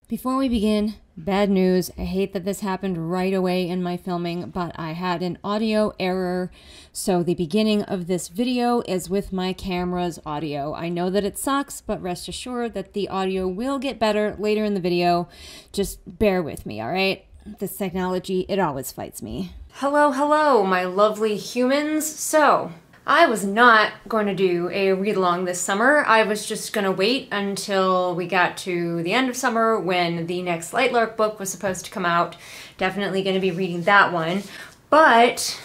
Before we begin, bad news. I hate that this happened right away in my filming, but I had an audio error. So the beginning of this video is with my camera's audio. I know that it sucks, but rest assured that the audio will get better later in the video. Just bear with me, all right? This technology, it always fights me. Hello, my lovely humans. So, I was not going to do a read-along this summer. I was just going to wait until we got to the end of summer when the next Lightlark book was supposed to come out. Definitely going to be reading that one. But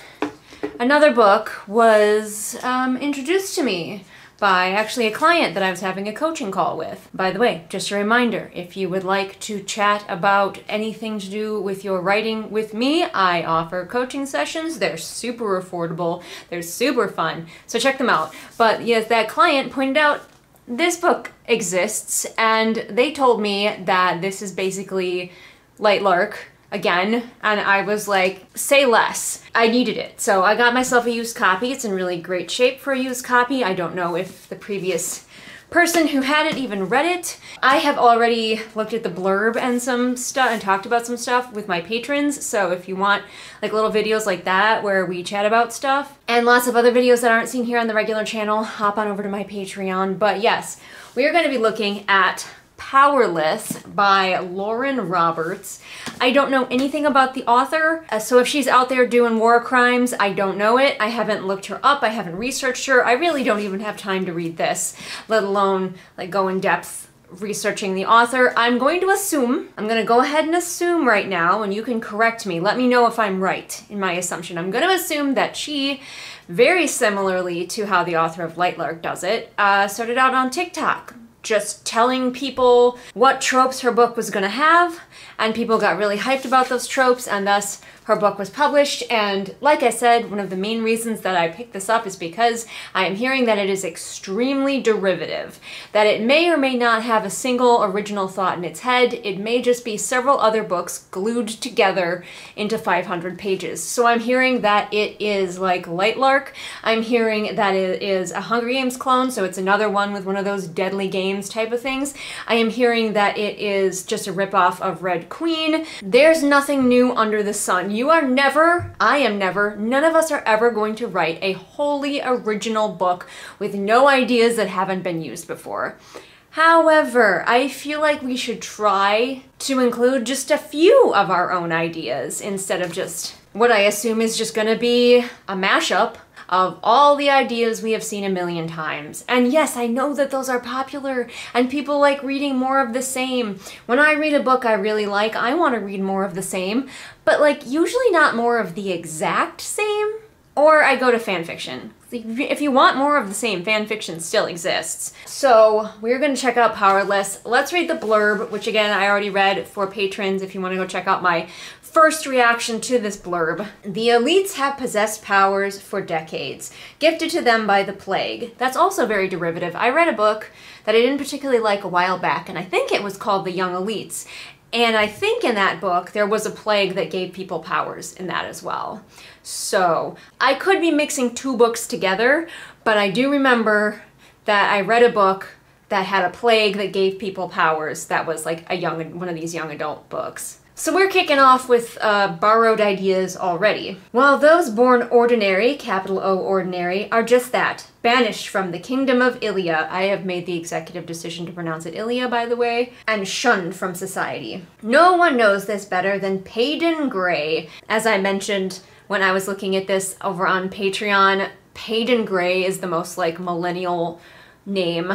another book was introduced to me by actually a client that I was having a coaching call with. By the way, just a reminder, if you would like to chat about anything to do with your writing with me, I offer coaching sessions. They're super affordable. They're super fun. So check them out. But yes, that client pointed out this book exists, and they told me that this is basically Lightlark again, and I was like, say less. I needed it. So I got myself a used copy. It's in really great shape for a used copy. I don't know if the previous person who had it even read it. I have already looked at the blurb and some stuff and talked about some stuff with my patrons. So if you want like little videos like that where we chat about stuff and lots of other videos that aren't seen here on the regular channel, hop on over to my Patreon. But yes, we are going to be looking at Powerless by Lauren Roberts. I don't know anything about the author, so if she's out there doing war crimes, I don't know it. I haven't looked her up, I haven't researched her. I really don't even have time to read this, let alone like go in depth researching the author. I'm going to go ahead and assume right now, and you can correct me, let me know if I'm right in my assumption. I'm going to assume that she, very similarly to how the author of Lightlark does it, started out on TikTok, just telling people what tropes her book was gonna have, and people got really hyped about those tropes, and thus her book was published. And like I said, one of the main reasons that I picked this up is because I am hearing that it is extremely derivative, that it may or may not have a single original thought in its head. It may just be several other books glued together into 500 pages. So I'm hearing that it is like Lightlark. I'm hearing that it is a Hunger Games clone, so it's another one with one of those deadly games type of things. I am hearing that it is just a ripoff of Red Queen. There's nothing new under the sun. You are never, I am never, none of us are ever going to write a wholly original book with no ideas that haven't been used before. However, I feel like we should try to include just a few of our own ideas instead of just what I assume is just going to be a mashup of all the ideas we have seen a million times. And yes, I know that those are popular and people like reading more of the same. When I read a book I really like, I want to read more of the same, but like usually not more of the exact same. Or I go to fan fiction. If you want more of the same, fan fiction still exists. So we're going to check out Powerless. Let's read the blurb, which again I already read for patrons if you want to go check out my first reaction to this blurb. The elites have possessed powers for decades, gifted to them by the plague. That's also very derivative. I read a book that I didn't particularly like a while back, and I think it was called The Young Elites. And I think in that book there was a plague that gave people powers in that as well. So I could be mixing two books together, but I do remember that I read a book that had a plague that gave people powers. That was like one of these young adult books. So we're kicking off with borrowed ideas already. While those born ordinary, capital O ordinary, are just that, banished from the kingdom of Ilia, I have made the executive decision to pronounce it Ilia, by the way, and shunned from society. No one knows this better than Payden Gray. As I mentioned when I was looking at this over on Patreon, Payden Gray is the most like millennial name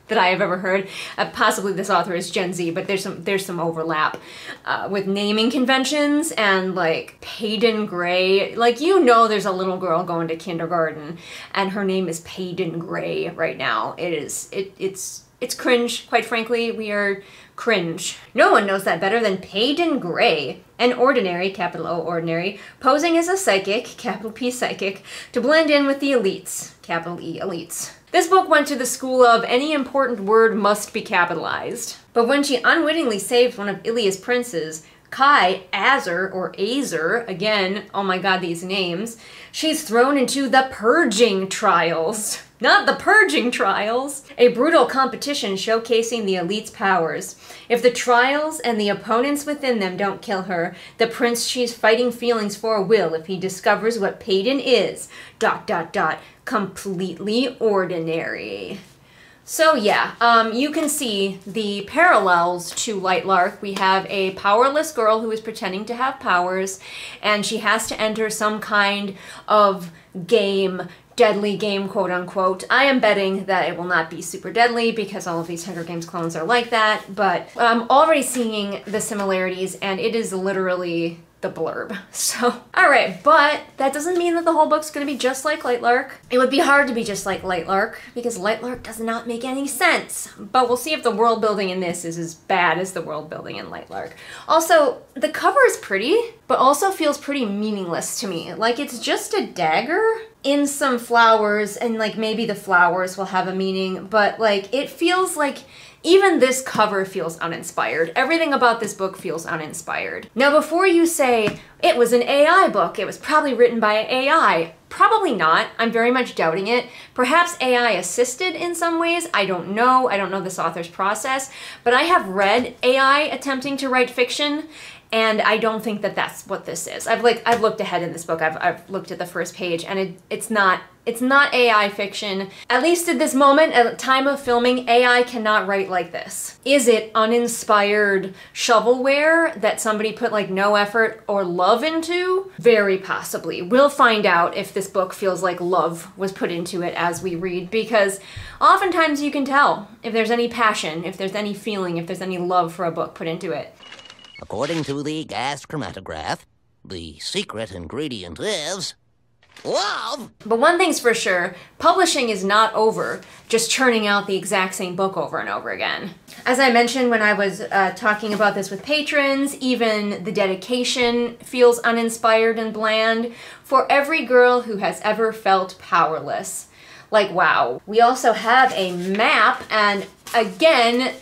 that I have ever heard. Possibly this author is Gen Z, but there's some overlap with naming conventions, and like Payden Gray, like you know there's a little girl going to kindergarten and her name is Payden Gray right now. It's cringe, quite frankly. We are cringe. No one knows that better than Payden Gray, an ordinary, capital O ordinary, posing as a psychic, capital P psychic, to blend in with the elites, capital E elites. This book went to the school of any important word must be capitalized. But when she unwittingly saved one of Ilia's princes, Kai Azer, or Azer, again, oh my god, these names, she's thrown into the Purging Trials. Not the Purging Trials! A brutal competition showcasing the elite's powers. If the trials and the opponents within them don't kill her, the prince she's fighting feelings for will if he discovers what Payton is. ... Completely ordinary. So yeah, you can see the parallels to Lightlark. We have a powerless girl who is pretending to have powers, and she has to enter some kind of game, deadly game, quote unquote. I am betting that it will not be super deadly because all of these Hunger Games clones are like that, but I'm already seeing the similarities, and it is literally the blurb. So, alright, but that doesn't mean that the whole book's gonna be just like Lightlark. It would be hard to be just like Lightlark, because Lightlark does not make any sense. But we'll see if the world building in this is as bad as the world building in Lightlark. Also, the cover is pretty, but also feels pretty meaningless to me. Like, it's just a dagger in some flowers, and like maybe the flowers will have a meaning, but like it feels like even this cover feels uninspired. Everything about this book feels uninspired. Now, before you say, it was an AI book, it was probably written by AI, probably not. I'm very much doubting it. Perhaps AI assisted in some ways. I don't know. I don't know this author's process, but I have read AI attempting to write fiction, and I don't think that that's what this is. I've looked ahead in this book. I've looked at the first page, and it's not AI fiction. At least at this moment, at the time of filming, AI cannot write like this. Is it uninspired shovelware that somebody put like no effort or love into? Very possibly. We'll find out if this book feels like love was put into it as we read, because oftentimes you can tell if there's any passion, if there's any feeling, if there's any love for a book put into it. According to the gas chromatograph, the secret ingredient is love. But one thing's for sure, publishing is not over just churning out the exact same book over and over again. As I mentioned when I was talking about this with patrons, even the dedication feels uninspired and bland. For every girl who has ever felt powerless. Like, wow. We also have a map, and again,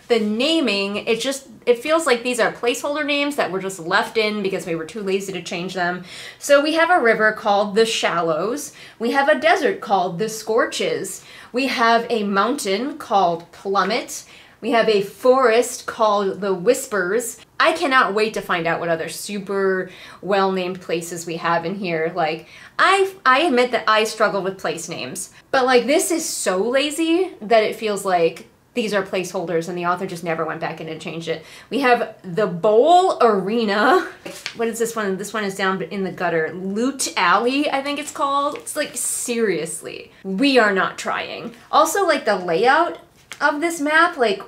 the naming, it feels like these are placeholder names that were just left in because we were too lazy to change them. So we have a river called the Shallows. We have a desert called the Scorches. We have a mountain called Plummet. We have a forest called the Whispers. I cannot wait to find out what other super well-named places we have in here. Like, I admit that I struggle with place names, but like this is so lazy that it feels like these are placeholders and the author just never went back in and changed it. We have the Bowl Arena. What is this one? This one is down in the gutter. Loot Alley, I think it's called. It's like, seriously, we are not trying. Also, like the layout of this map, like,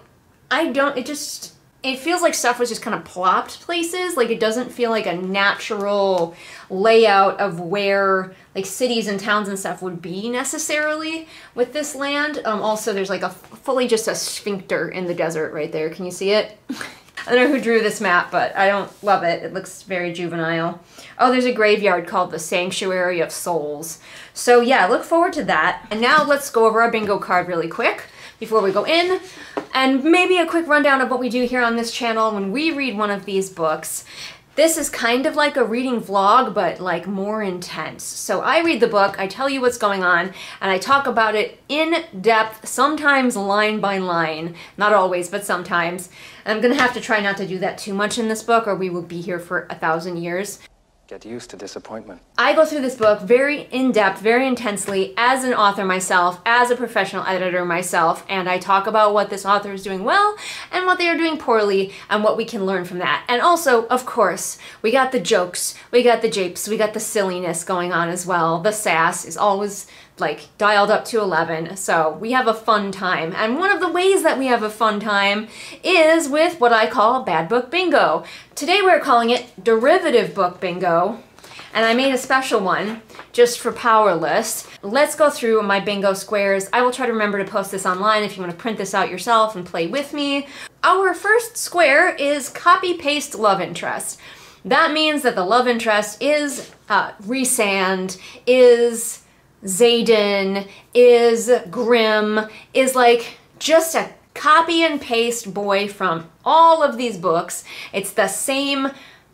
it feels like stuff was just kind of plopped places. Like, it doesn't feel like a natural layout of where like cities and towns and stuff would be necessarily with this land. Also, there's like fully just a sphincter in the desert right there. Can you see it? I don't know who drew this map, but I don't love it. It looks very juvenile. Oh, there's a graveyard called the Sanctuary of Souls. So yeah, look forward to that. And now let's go over our bingo card really quick before we go in, and maybe a quick rundown of what we do here on this channel when we read one of these books. This is kind of like a reading vlog, but like more intense. So I read the book, I tell you what's going on, and I talk about it in depth, sometimes line by line. Not always, but sometimes. And I'm gonna have to try not to do that too much in this book, or we will be here for 1,000 years. Get used to disappointment. I go through this book very in-depth, very intensely, as an author myself, as a professional editor myself, and I talk about what this author is doing well and what they are doing poorly and what we can learn from that. And also, of course, we got the jokes, we got the japes, we got the silliness going on as well. The sass is always like dialed up to 11, so we have a fun time. And one of the ways that we have a fun time is with what I call Bad Book Bingo. Today we're calling it Derivative Book Bingo, and I made a special one just for Powerless. Let's go through my bingo squares. I will try to remember to post this online if you want to print this out yourself and play with me. Our first square is copy-paste love interest. That means that the love interest is Rhysand, is Xaden, is Grimm, is like just a copy and paste boy from all of these books. It's the same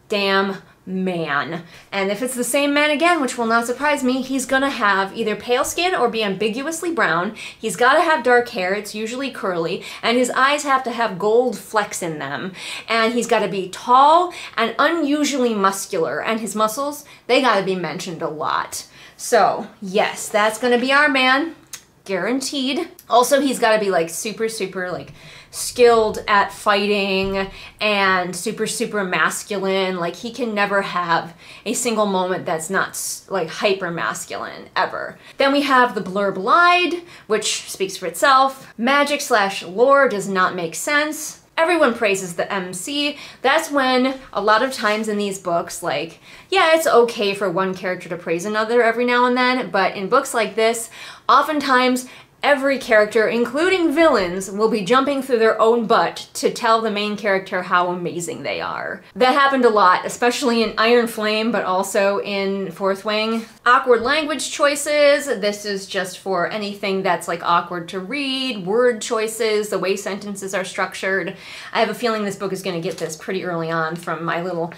damn man. And if it's the same man again, which will not surprise me, he's gonna have either pale skin or be ambiguously brown. He's gotta have dark hair, it's usually curly, and his eyes have to have gold flecks in them. And he's gotta be tall and unusually muscular, and his muscles, they gotta be mentioned a lot. So yes, that's gonna be our man, guaranteed. Also, he's gotta be like super like skilled at fighting and super masculine. Like, he can never have a single moment that's not like hyper masculine ever. Then we have the blurb lied, which speaks for itself. Magic / lore does not make sense. Everyone praises the MC. That's when a lot of times in these books, like, yeah, it's okay for one character to praise another every now and then, but in books like this, oftentimes every character, including villains, will be jumping through their own butt to tell the main character how amazing they are. That happened a lot, especially in Iron Flame, but also in Fourth Wing. Awkward language choices. This is just for anything that's like awkward to read. Word choices, the way sentences are structured. I have a feeling this book is going to get this pretty early on from my little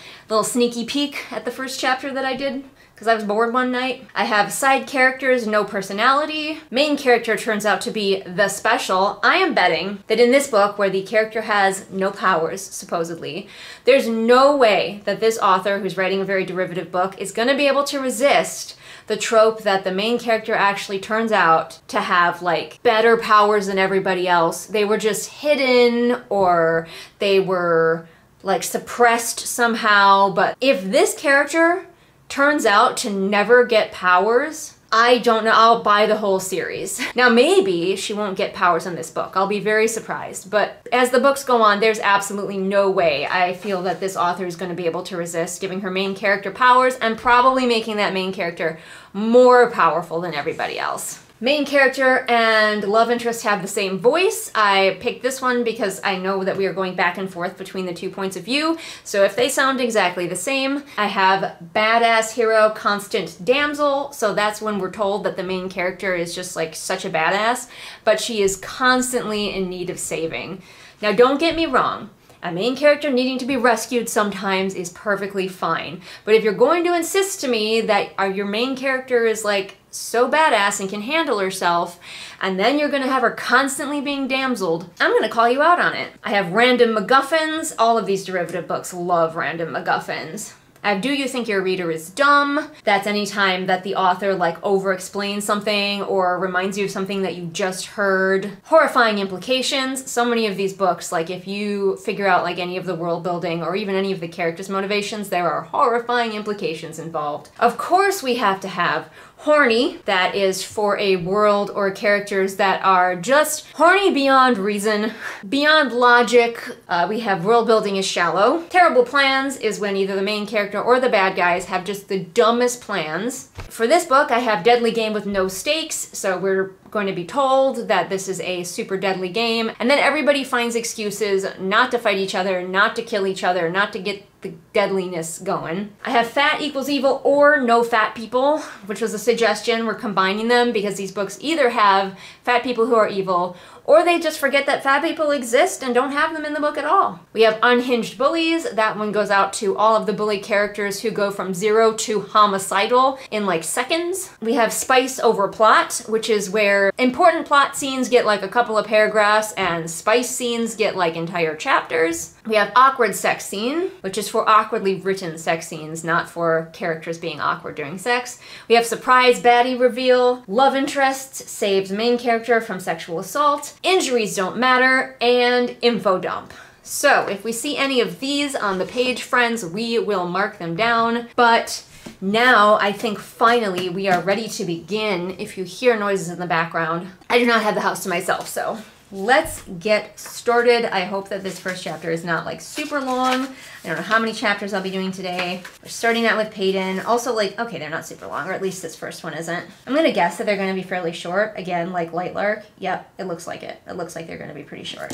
sneaky peek at the first chapter that I did, because I was bored one night. I have side characters, no personality. Main character turns out to be the special. I am betting that in this book, where the character has no powers, supposedly, there's no way that this author, who's writing a very derivative book, is gonna be able to resist the trope that the main character actually turns out to have like better powers than everybody else. They were just hidden, or they were like suppressed somehow. But if this character turns out to never get powers, I don't know, I'll buy the whole series. Now maybe she won't get powers in this book, I'll be very surprised, but as the books go on, there's absolutely no way I feel that this author is going to be able to resist giving her main character powers and probably making that main character more powerful than everybody else. Main character and love interest have the same voice. I picked this one because I know that we are going back and forth between the 2 points of view, so if they sound exactly the same. I have badass hero, constant damsel, so that's when we're told that the main character is just like such a badass, but she is constantly in need of saving. Now don't get me wrong, a main character needing to be rescued sometimes is perfectly fine, but if you're going to insist to me that your main character is like so badass and can handle herself, and then you're gonna have her constantly being damseled, I'm gonna call you out on it. I have random MacGuffins. All of these derivative books love random MacGuffins. I have Do You Think Your Reader is Dumb? That's any time that the author like over-explains something or reminds you of something that you just heard. Horrifying implications. So many of these books, like if you figure out like any of the world building or even any of the characters' motivations, there are horrifying implications involved. Of course we have to have horny. That is for a world or characters that are just horny beyond reason, beyond logic. We have world building is shallow. Terrible plans is when either the main character or the bad guys have just the dumbest plans. For this book, I have deadly game with no stakes, so we're going to be told that this is a super deadly game, and then everybody finds excuses not to fight each other, not to kill each other, not to get the deadliness going. I have fat equals evil or no fat people, which was a suggestion. We're combining them because these books either have fat people who are evil, or they just forget that fat people exist and don't have them in the book at all. We have unhinged bullies. That one goes out to all of the bully characters who go from 0 to homicidal in like seconds. We have spice over plot, which is where important plot scenes get like a couple of paragraphs and spice scenes get like entire chapters. We have awkward sex scene, which is for awkwardly written sex scenes, not for characters being awkward during sex. We have surprise baddie reveal, love interest saves main character from sexual assault, injuries don't matter, and info dump. So if we see any of these on the page, friends, we will mark them down. But now I think finally we are ready to begin. If you hear noises in the background, I do not have the house to myself, so let's get started. I hope that this first chapter is not like super long. I don't know how many chapters I'll be doing today. We're starting out with Payton. Also like, okay, they're not super long, or at least this first one isn't. I'm gonna guess that they're gonna be fairly short. Again, like Lightlark. Yep, it looks like it. It looks like they're gonna be pretty short.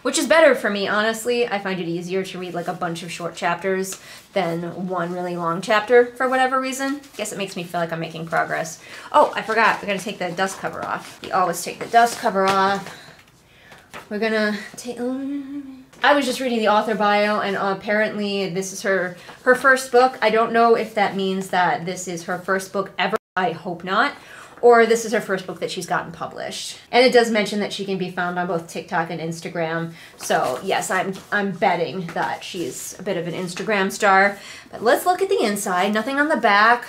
Which is better for me, honestly. I find it easier to read like a bunch of short chapters than one really long chapter for whatever reason. I guess it makes me feel like I'm making progress. Oh, I forgot, we gotta take the dust cover off. We always take the dust cover off We're gonna take... I was just reading the author bio, and apparently this is her first book. I don't know if that means that this is her first book ever. I hope not. Or this is her first book that she's gotten published. And it does mention that she can be found on both TikTok and Instagram. So yes, I'm betting that she's a bit of an Instagram star. But let's look at the inside. Nothing on the back.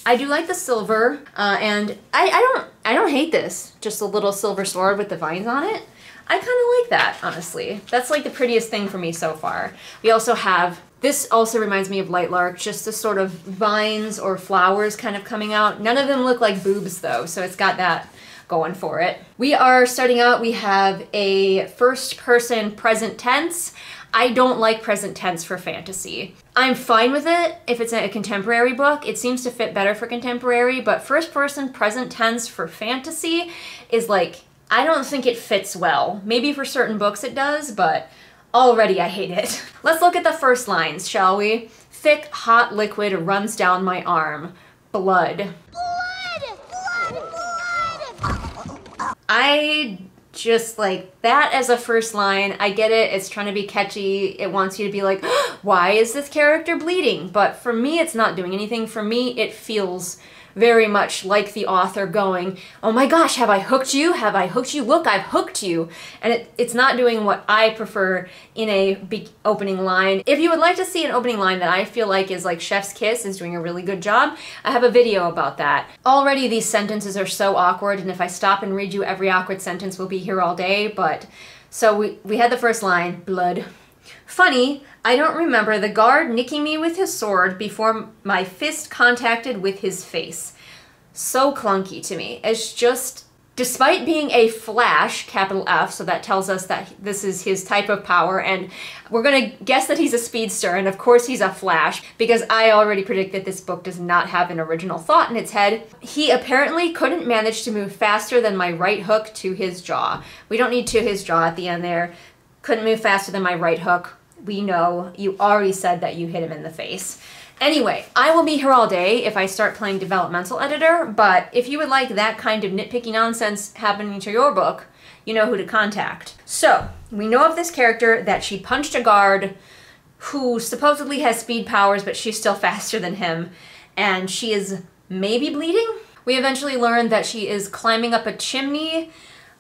I do like the silver, and I don't hate this. Just a little silver sword with the vines on it. I kind of like that, honestly. That's like the prettiest thing for me so far. We also have, this also reminds me of Lightlark, just the sort of vines or flowers kind of coming out. None of them look like boobs though, so it's got that going for it. We are starting out, we have a first person present tense. I don't like present tense for fantasy. I'm fine with it if it's a contemporary book. It seems to fit better for contemporary, but first person present tense for fantasy is like, I don't think it fits well. Maybe for certain books it does, but already I hate it. Let's look at the first lines, shall we? Thick, hot liquid runs down my arm. Blood. Blood! Blood! Blood! I just like that as a first line. I get it. It's trying to be catchy. It wants you to be like, why is this character bleeding? But for me, it's not doing anything. For me, it feels very much like the author going, oh my gosh, have I hooked you? Have I hooked you? Look, I've hooked you. And it's not doing what I prefer in a big opening line. If you would like to see an opening line that I feel like is like Chef's Kiss, is doing a really good job, I have a video about that. Already these sentences are so awkward, and if I stop and read you every awkward sentence, we'll be here all day, but so we had the first line, blood. Funny, I don't remember the guard nicking me with his sword before my fist contacted with his face. So clunky to me. It's just, despite being a flash, capital F, so that tells us that this is his type of power, and we're gonna guess that he's a speedster, and of course he's a flash, because I already predict that this book does not have an original thought in its head. He apparently couldn't manage to move faster than my right hook to his jaw. We don't need to his jaw at the end there. Couldn't move faster than my right hook. We know, you already said that you hit him in the face. Anyway, I will be here all day if I start playing developmental editor, but if you would like that kind of nitpicky nonsense happening to your book, you know who to contact. So, we know of this character that she punched a guard who supposedly has speed powers, but she's still faster than him, and she is maybe bleeding? We eventually learn that she is climbing up a chimney.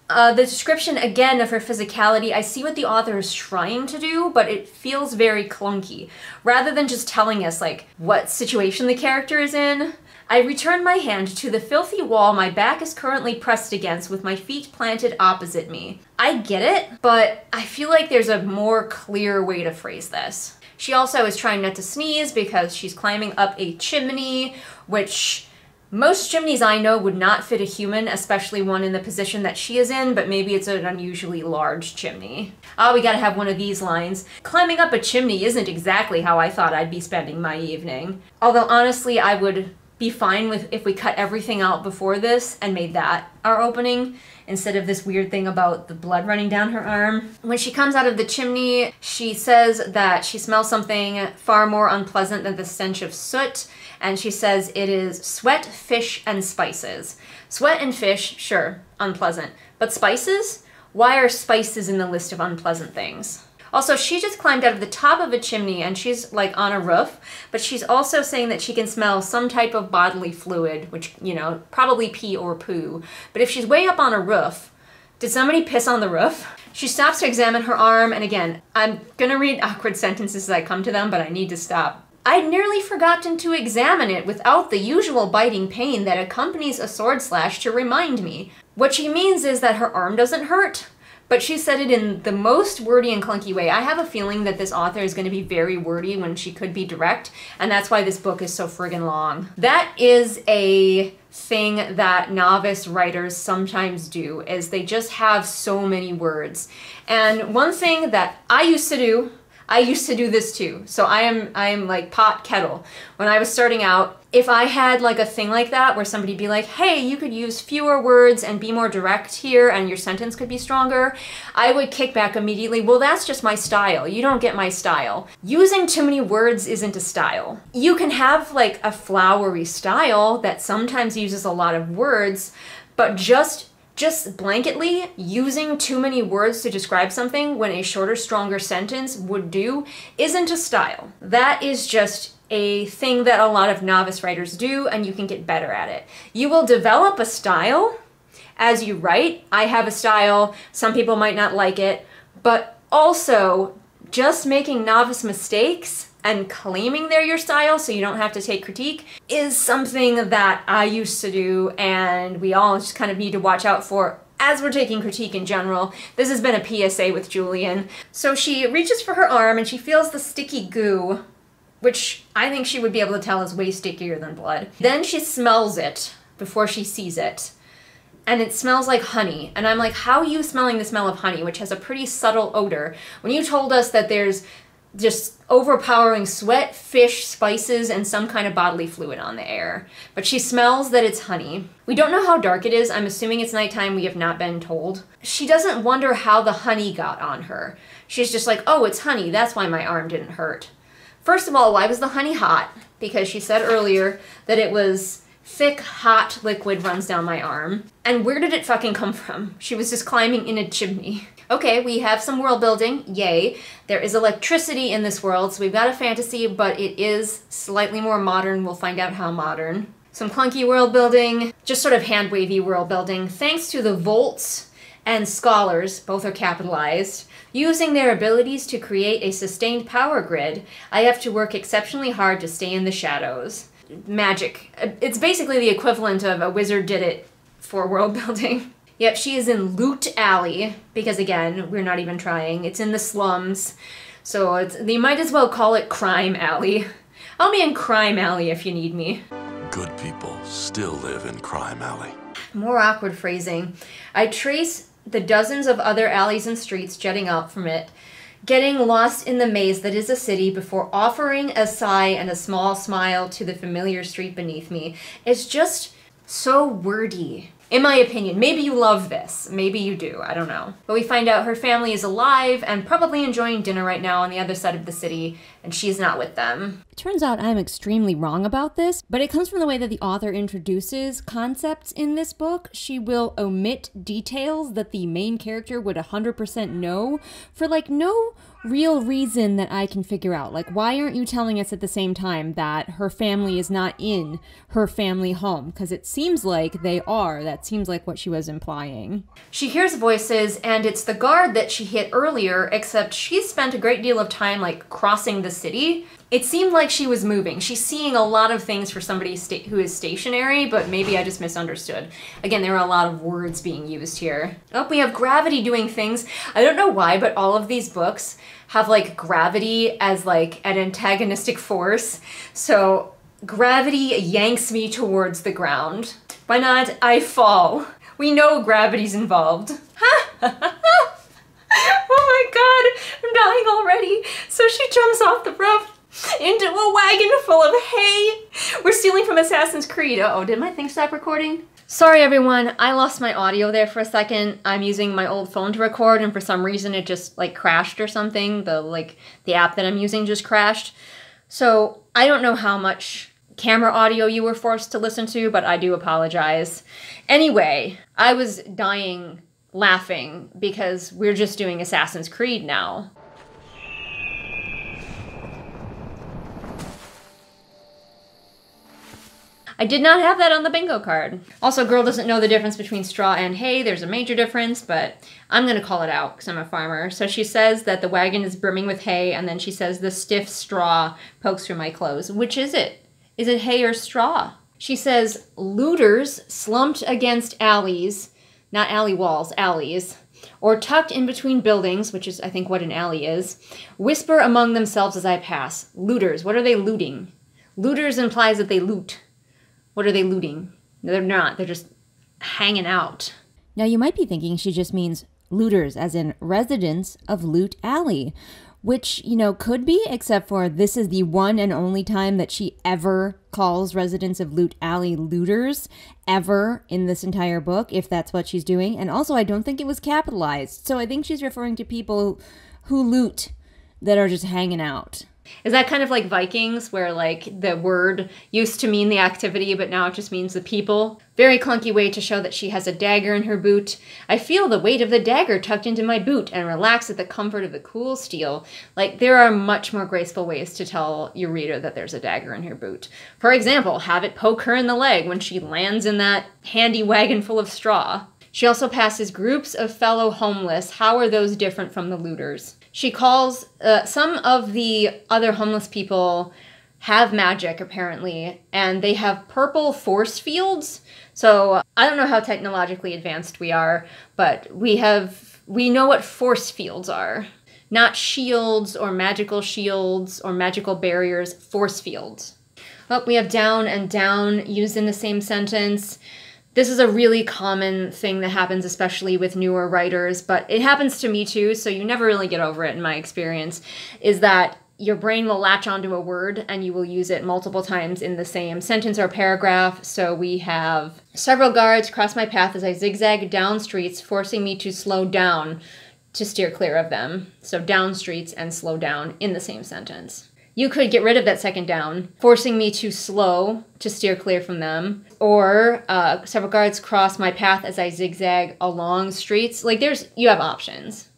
The description, again, of her physicality, I see what the author is trying to do, but it feels very clunky. Rather than just telling us, like, what situation the character is in, I return my hand to the filthy wall my back is currently pressed against with my feet planted opposite me. I get it, but I feel like there's a more clear way to phrase this. She also is trying not to sneeze because she's climbing up a chimney, which most chimneys I know would not fit a human, especially one in the position that she is in, but maybe it's an unusually large chimney. Oh, we gotta have one of these lines. Climbing up a chimney isn't exactly how I thought I'd be spending my evening. Although honestly, I would be fine with if we cut everything out before this and made that our opening, instead of this weird thing about the blood running down her arm. When she comes out of the chimney, she says that she smells something far more unpleasant than the stench of soot, and she says it is sweat, fish, and spices. Sweat and fish, sure, unpleasant. But spices? Why are spices in the list of unpleasant things? Also, she just climbed out of the top of a chimney and she's like on a roof, but she's also saying that she can smell some type of bodily fluid, which, you know, probably pee or poo. But if she's way up on a roof, did somebody piss on the roof? She stops to examine her arm, and again, I'm gonna read awkward sentences as I come to them, but I need to stop. I'd nearly forgotten to examine it without the usual biting pain that accompanies a sword slash to remind me. What she means is that her arm doesn't hurt, but she said it in the most wordy and clunky way. I have a feeling that this author is going to be very wordy when she could be direct, and that's why this book is so friggin' long. That is a thing that novice writers sometimes do, is they just have so many words. And one thing that I used to do this too. So I am like pot kettle. When I was starting out, if I had like a thing like that where somebody'd be like, hey, you could use fewer words and be more direct here and your sentence could be stronger, I would kick back immediately, well, that's just my style. You don't get my style. Using too many words isn't a style. You can have like a flowery style that sometimes uses a lot of words, but just Just blanketly using too many words to describe something when a shorter, stronger sentence would do isn't a style. That is just a thing that a lot of novice writers do, and you can get better at it. You will develop a style as you write. I have a style, some people might not like it, but also just making novice mistakes and claiming they're your style so you don't have to take critique is something that I used to do, and we all just kind of need to watch out for as we're taking critique in general. This has been a PSA with Julian. So she reaches for her arm and she feels the sticky goo, which I think she would be able to tell is way stickier than blood. Then she smells it before she sees it, and it smells like honey. And I'm like, how are you smelling the smell of honey, which has a pretty subtle odor, when you told us that there's just overpowering sweat, fish, spices, and some kind of bodily fluid on the air? But she smells that it's honey. We don't know how dark it is. I'm assuming it's nighttime. We have not been told. She doesn't wonder how the honey got on her. She's just like, oh, it's honey. That's why my arm didn't hurt. First of all, why was the honey hot? Because she said earlier that it was thick, hot liquid runs down my arm. And where did it fucking come from? She was just climbing in a chimney. Okay, we have some world building, yay. There is electricity in this world, so we've got a fantasy, but it is slightly more modern. We'll find out how modern. Some clunky world building, just sort of hand-wavy world building, thanks to the Volts and Scholars, both are capitalized. Using their abilities to create a sustained power grid, I have to work exceptionally hard to stay in the shadows. Magic. It's basically the equivalent of a wizard did it for world building. Yep, she is in Loot Alley, because again, we're not even trying. It's in the slums, so they might as well call it Crime Alley. I'll be in Crime Alley if you need me. Good people still live in Crime Alley. More awkward phrasing. I trace the dozens of other alleys and streets jutting out from it, getting lost in the maze that is a city before offering a sigh and a small smile to the familiar street beneath me. It's just so wordy. In my opinion. Maybe you love this. Maybe you do. I don't know. But we find out her family is alive and probably enjoying dinner right now on the other side of the city, and she's not with them. It turns out I'm extremely wrong about this, but it comes from the way that the author introduces concepts in this book. She will omit details that the main character would 100% know for like no real reason that I can figure out. Like, why aren't you telling us at the same time that her family is not in her family home? Because it seems like they are. That seems like what she was implying. She hears voices, and it's the guard that she hit earlier, except she spent a great deal of time like crossing the city. It seemed like she was moving. She's seeing a lot of things for somebody who is stationary, but maybe I just misunderstood. Again, there are a lot of words being used here. Oh, we have gravity doing things. I don't know why, but all of these books have like gravity as like an antagonistic force. So gravity yanks me towards the ground. Why not? I fall. We know gravity's involved. Oh my god, I'm dying already. So she jumps off the roof into a wagon full of hay. We're stealing from Assassin's Creed. Uh-oh, did my thing stop recording? Sorry everyone, I lost my audio there for a second. I'm using my old phone to record, and for some reason it just like crashed or something. The app that I'm using just crashed. So I don't know how much camera audio you were forced to listen to, but I do apologize. Anyway, I was dying laughing because we're just doing Assassin's Creed now. I did not have that on the bingo card. Also, girl doesn't know the difference between straw and hay. There's a major difference, but I'm gonna call it out because I'm a farmer. So she says that the wagon is brimming with hay, and then she says the stiff straw pokes through my clothes. Which is it? Is it hay or straw? She says looters slumped against alleys, not alley walls, alleys, or tucked in between buildings, which is I think what an alley is, whisper among themselves as I pass. Looters, what are they looting? Looters implies that they loot. What are they looting? They're not. They're just hanging out. Now you might be thinking she just means looters, as in residents of Loot Alley, which, you know, could be, except for this is the one and only time that she ever calls residents of Loot Alley looters, ever in this entire book, if that's what she's doing. And also, I don't think it was capitalized. So I think she's referring to people who loot that are just hanging out. Is that kind of like Vikings, where like the word used to mean the activity, but now it just means the people? Very clunky way to show that she has a dagger in her boot. I feel the weight of the dagger tucked into my boot and relax at the comfort of the cool steel. Like, there are much more graceful ways to tell your reader that there's a dagger in her boot. For example, have it poke her in the leg when she lands in that handy wagon full of straw. She also passes groups of fellow homeless. How are those different from the looters? She calls some of the other homeless people have magic, apparently, and they have purple force fields. So I don't know how technologically advanced we are, but we know what force fields are. Not shields or magical barriers, force fields. Oh, we have down and down used in the same sentence. This is a really common thing that happens, especially with newer writers, but it happens to me too, so you never really get over it in my experience, is that your brain will latch onto a word and you will use it multiple times in the same sentence or paragraph. So we have, several guards cross my path as I zigzag down streets, forcing me to slow down to steer clear of them. So down streets and slow down in the same sentence. You could get rid of that second down, forcing me to slow to steer clear from them. Or several guards cross my path as I zigzag along streets. Like, you have options.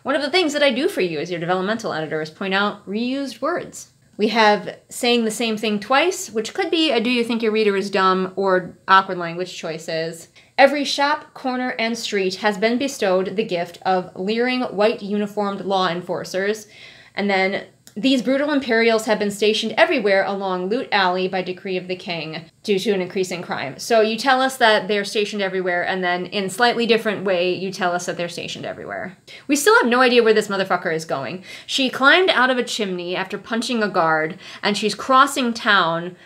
One of the things that I do for you as your developmental editor is point out reused words. We have saying the same thing twice, which could be a do you think your reader is dumb or awkward language choices. Every shop, corner, and street has been bestowed the gift of leering white uniformed law enforcers. And then these brutal Imperials have been stationed everywhere along Loot Alley by decree of the king due to an increase in crime. So you tell us that they're stationed everywhere, and then in slightly different way, you tell us that they're stationed everywhere. We still have no idea where this motherfucker is going. She climbed out of a chimney after punching a guard, and she's crossing town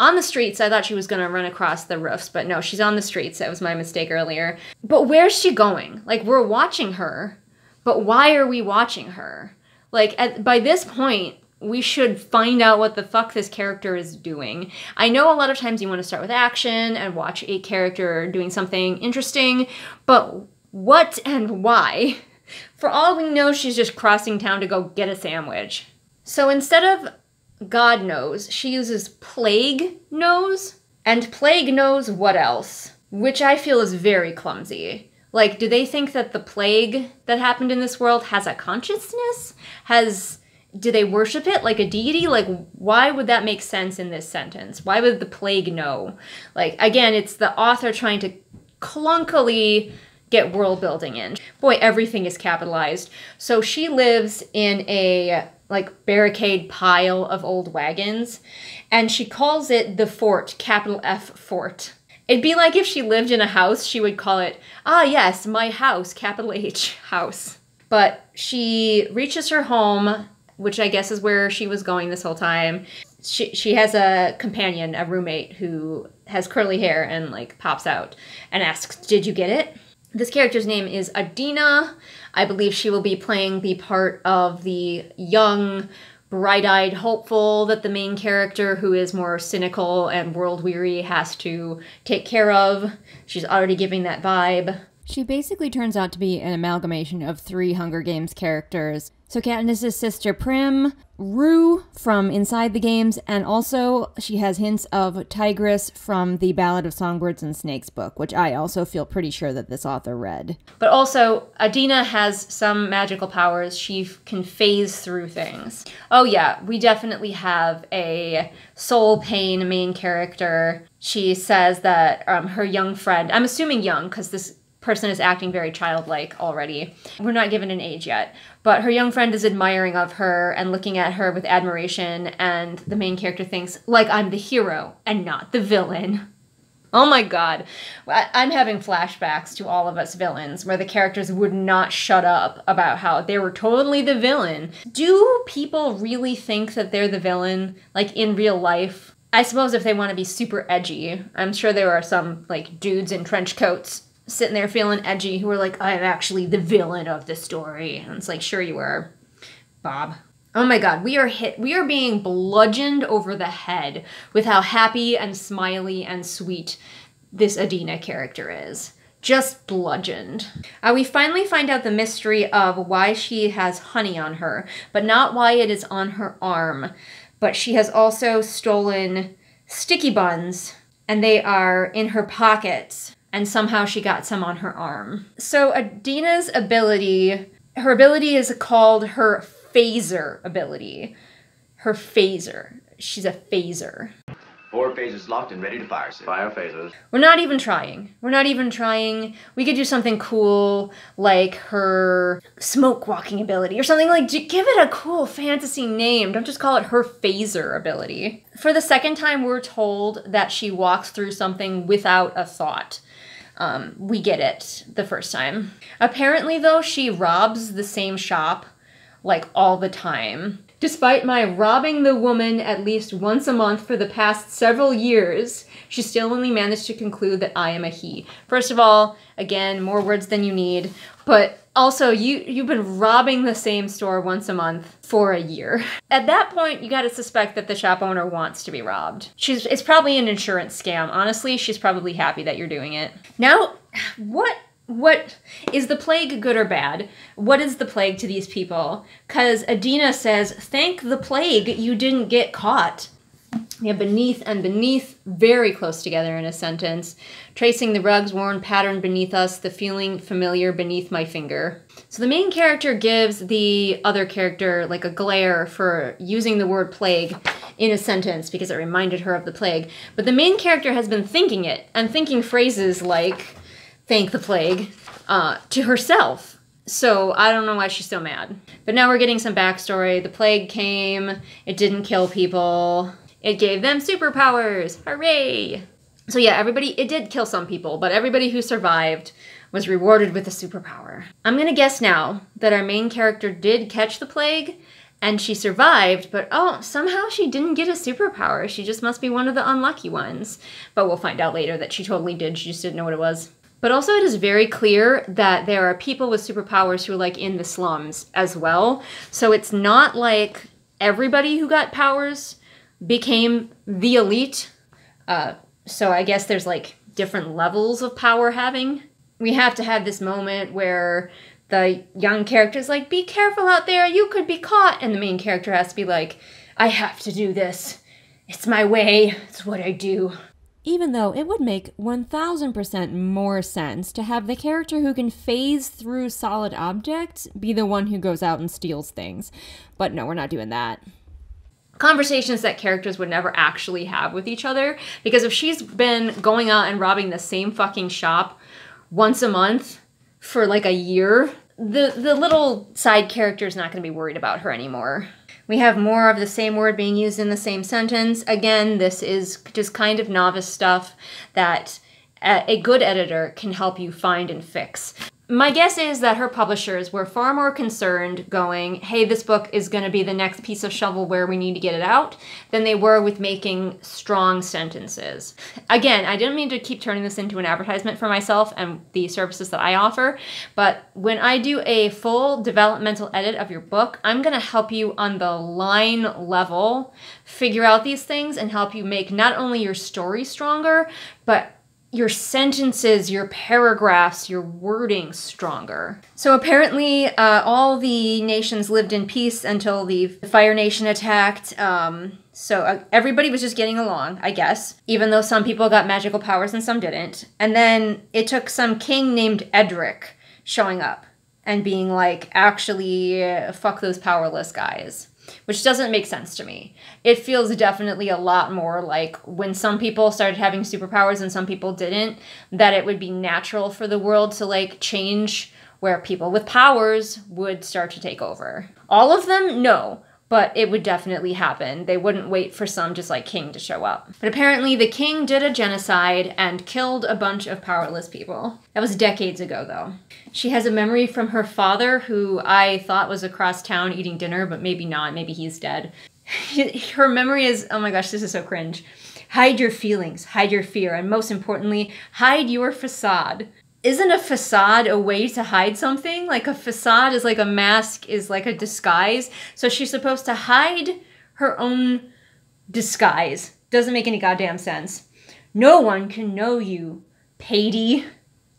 on the streets. I thought she was going to run across the roofs, but no, she's on the streets. That was my mistake earlier. But where's she going? Like, we're watching her, but why are we watching her? Like, by this point, we should find out what the fuck this character is doing. I know a lot of times you want to start with action and watch a character doing something interesting, but what and why? For all we know, she's just crossing town to go get a sandwich. So instead of God knows, she uses plague knows, and plague knows what else, which I feel is very clumsy. Like, do they think that the plague that happened in this world has a consciousness? Do they worship it like a deity? Like, why would that make sense in this sentence? Why would the plague know? Like, again, it's the author trying to clunkily get world building in. Boy, everything is capitalized. So she lives in a, like, barricade pile of old wagons, and she calls it the fort, capital F fort. It'd be like if she lived in a house, she would call it, ah yes, my house, capital H, house. But she reaches her home, which I guess is where she was going this whole time. She has a companion, a roommate, who has curly hair and, like, pops out and asks, did you get it? This character's name is Adina. I believe she will be playing the part of the young, bright-eyed hopeful that the main character, who is more cynical and world-weary, has to take care of. She's already giving that vibe. She basically turns out to be an amalgamation of 3 Hunger Games characters. So Katniss's sister Prim, Rue from Inside the Games, and also she has hints of Tigress from the Ballad of Songbirds and Snakes book, which I also feel pretty sure that this author read. But also, Adina has some magical powers. She can phase through things. Oh yeah, we definitely have a soul pain main character. She says that her young friend, I'm assuming young, because this person is acting very childlike already. We're not given an age yet, but her young friend is admiring of her and looking at her with admiration, and the main character thinks, like, I'm the hero and not the villain. Oh my god. I'm having flashbacks to All of Us villains, where the characters would not shut up about how they were totally the villain. Do people really think that they're the villain, like, in real life? I suppose if they want to be super edgy. I'm sure there are some, like, dudes in trench coats sitting there feeling edgy who are like, I'm actually the villain of the story. And it's like, sure you are, Bob. Oh my god, we are being bludgeoned over the head with how happy and smiley and sweet this Adina character is. just bludgeoned. We finally find out the mystery of why she has honey on her, but not why it is on her arm. But she has also stolen sticky buns, and they are in her pockets, and somehow she got some on her arm. So Adina's ability, her ability is called her phaser ability. Her phaser. She's a phaser. 4 phasers locked and ready to fire, sir. Fire phasers. We're not even trying. We're not even trying. We could do something cool like her smoke walking ability or something like, give it a cool fantasy name. Don't just call it her phaser ability. For the second time, we're told that she walks through something without a thought. We get it the first time. Apparently, though, she robs the same shop like all the time. Despite my robbing the woman at least once a month for the past several years, she still only managed to conclude that I am a he. First of all, again, more words than you need, but also you've been robbing the same store once a month for a year. At that point, you gotta suspect that the shop owner wants to be robbed. It's probably an insurance scam. Honestly, she's probably happy that you're doing it. Now, what is the plague good or bad? What is the plague to these people? Because Adina says, thank the plague you didn't get caught. We have beneath and beneath very close together in a sentence. Tracing the rugs worn pattern beneath us, the feeling familiar beneath my finger. So the main character gives the other character like a glare for using the word plague in a sentence because it reminded her of the plague. But the main character has been thinking it and thinking phrases like, thank the plague, to herself. So I don't know why she's so mad. But now we're getting some backstory. The plague came, it didn't kill people, it gave them superpowers, hooray! So yeah, it did kill some people, but everybody who survived was rewarded with a superpower. I'm gonna guess now that our main character did catch the plague, and she survived, but oh, somehow she didn't get a superpower. She just must be one of the unlucky ones. But we'll find out later that she totally did, she just didn't know what it was. But also it is very clear that there are people with superpowers who are like in the slums as well. So it's not like everybody who got powers became the elite. So I guess there's like different levels of power having. We have to have this moment where the young character's like, be careful out there, you could be caught. And the main character has to be like, I have to do this. It's my way, it's what I do. Even though it would make 1000% more sense to have the character who can phase through solid objects be the one who goes out and steals things. But no, we're not doing that. Conversations that characters would never actually have with each other, because if she's been going out and robbing the same fucking shop once a month for like a year, the little side character is not going to be worried about her anymore. We have more of the same word being used in the same sentence. Again, this is just kind of novice stuff that a good editor can help you find and fix. My guess is that her publishers were far more concerned going, hey, this book is going to be the next piece of shovelware, we need to get it out, than they were with making strong sentences. Again, I didn't mean to keep turning this into an advertisement for myself and the services that I offer, but when I do a full developmental edit of your book, I'm going to help you on the line level figure out these things and help you make not only your story stronger, but your sentences, your paragraphs, your wording stronger. So apparently all the nations lived in peace until the Fire Nation attacked. So everybody was just getting along, I guess, even though some people got magical powers and some didn't. And then it took some king named Edric showing up and being like, actually, fuck those powerless guys. Which doesn't make sense to me. It feels definitely a lot more like when some people started having superpowers and some people didn't, that it would be natural for the world to like change where people with powers would start to take over. All of them? No. But it would definitely happen. They wouldn't wait for some just like king to show up. But apparently the king did a genocide and killed a bunch of powerless people. That was decades ago though. She has a memory from her father, who I thought was across town eating dinner, but maybe not, maybe he's dead. Her memory is, oh my gosh, this is so cringe. Hide your feelings, hide your fear, and most importantly, hide your facade. Isn't a facade a way to hide something? Like a facade is like a mask, is like a disguise. So she's supposed to hide her own disguise. Doesn't make any goddamn sense. No one can know you, Patey.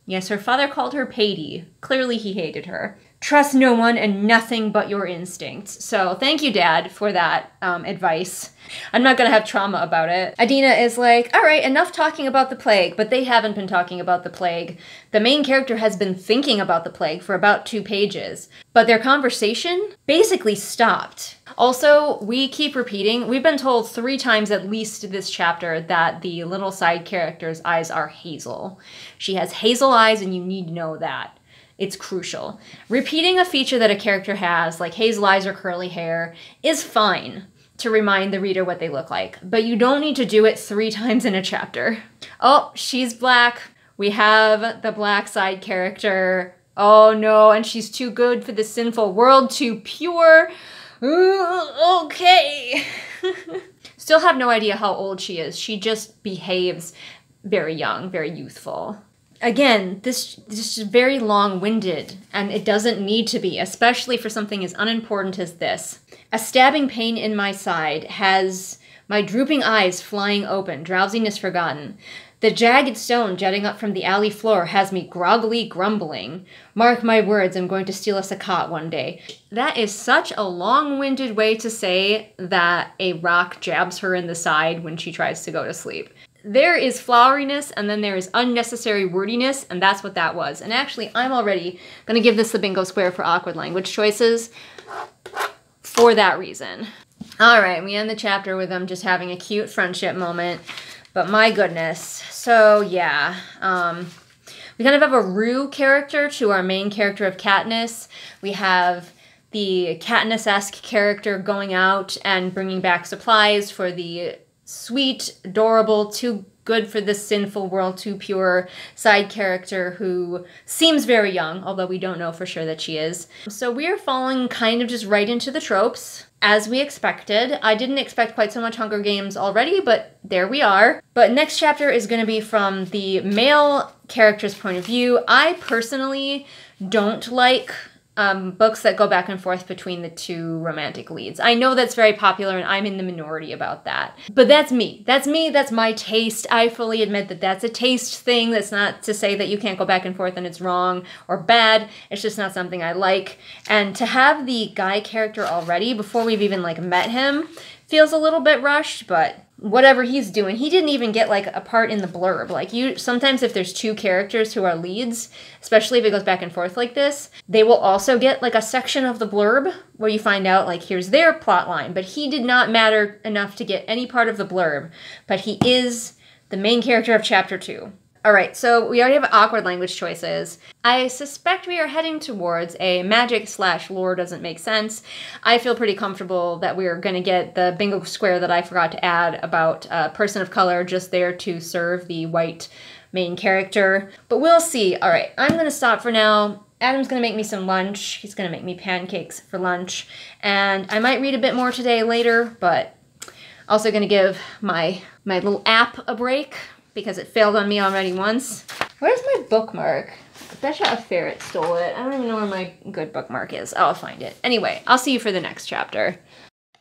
Yes, her father called her Patey. Clearly he hated her. Trust no one and nothing but your instincts. So thank you, Dad, for that advice. I'm not going to have trauma about it. Adina is like, all right, enough talking about the plague, but they haven't been talking about the plague. The main character has been thinking about the plague for about 2 pages, but their conversation basically stopped. Also, we keep repeating, we've been told 3 times at least this chapter that the little side character's eyes are hazel. She has hazel eyes and you need to know that. It's crucial. Repeating a feature that a character has, like hazel eyes or curly hair, is fine to remind the reader what they look like, but you don't need to do it 3 times in a chapter. Oh, she's black. We have the black side character. Oh no, and she's too good for the sinful world, too pure. Ooh, okay. Still have no idea how old she is. She just behaves very young, very youthful. Again, this is very long-winded, and it doesn't need to be, especially for something as unimportant as this. A stabbing pain in my side has my drooping eyes flying open, drowsiness forgotten. The jagged stone jutting up from the alley floor has me groggily grumbling. Mark my words, I'm going to steal us a cot one day. That is such a long-winded way to say that a rock jabs her in the side when she tries to go to sleep. There is floweriness and then there is unnecessary wordiness, and that's what that was. And actually, I'm already going to give this the bingo square for awkward language choices for that reason. All right, we end the chapter with them just having a cute friendship moment, but my goodness. So yeah, we kind of have a Rue character to our main character of Katniss. We have the Katniss-esque character going out and bringing back supplies for the sweet, adorable, too good for this sinful world, too pure side character who seems very young, although we don't know for sure that she is. So we're falling kind of just right into the tropes, as we expected. I didn't expect quite so much Hunger Games already, but there we are. But next chapter is going to be from the male character's point of view. I personally don't like books that go back and forth between the 2 romantic leads. I know that's very popular and I'm in the minority about that. But that's me. That's me. That's my taste. I fully admit that that's a taste thing. That's not to say that you can't go back and forth and it's wrong or bad. It's just not something I like. And to have the guy character already, before we've even met him, feels a little bit rushed, but whatever he's doing. He didn't even get a part in the blurb. Sometimes if there's 2 characters who are leads, especially if it goes back and forth like this, they will also get a section of the blurb where you find out here's their plot line, but he did not matter enough to get any part of the blurb, but he is the main character of chapter 2. All right, so we already have awkward language choices. I suspect we are heading towards a magic/lore doesn't make sense. I feel pretty comfortable that we're going to get the bingo square that I forgot to add about a person of color just there to serve the white main character. But we'll see. All right, I'm going to stop for now. Adam's going to make me some lunch. He's going to make me pancakes for lunch. And I might read a bit more today later, but also going to give my little app a break, because it failed on me already once. Where's my bookmark? I betcha a ferret stole it. I don't even know where my good bookmark is. I'll find it. Anyway, I'll see you for the next chapter.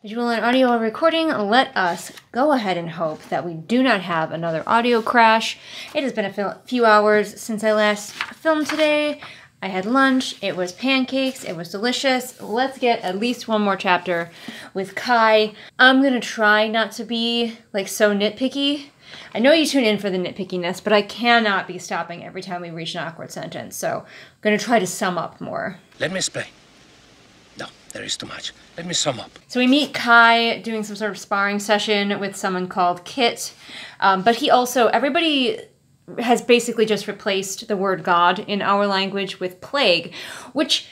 Visual and audio recording, let us go ahead and hope that we do not have another audio crash. It has been a few hours since I last filmed today. I had lunch, it was pancakes, it was delicious. Let's get at least one more chapter with Kai. I'm gonna try not to be so nitpicky. I know you tune in for the nitpickiness, but I cannot be stopping every time we reach an awkward sentence, so I'm going to try to sum up more. Let me explain. No, there is too much. Let me sum up. So we meet Kai doing some sort of sparring session with someone called Kit, but he also, everybody has basically just replaced the word God in our language with plague, which,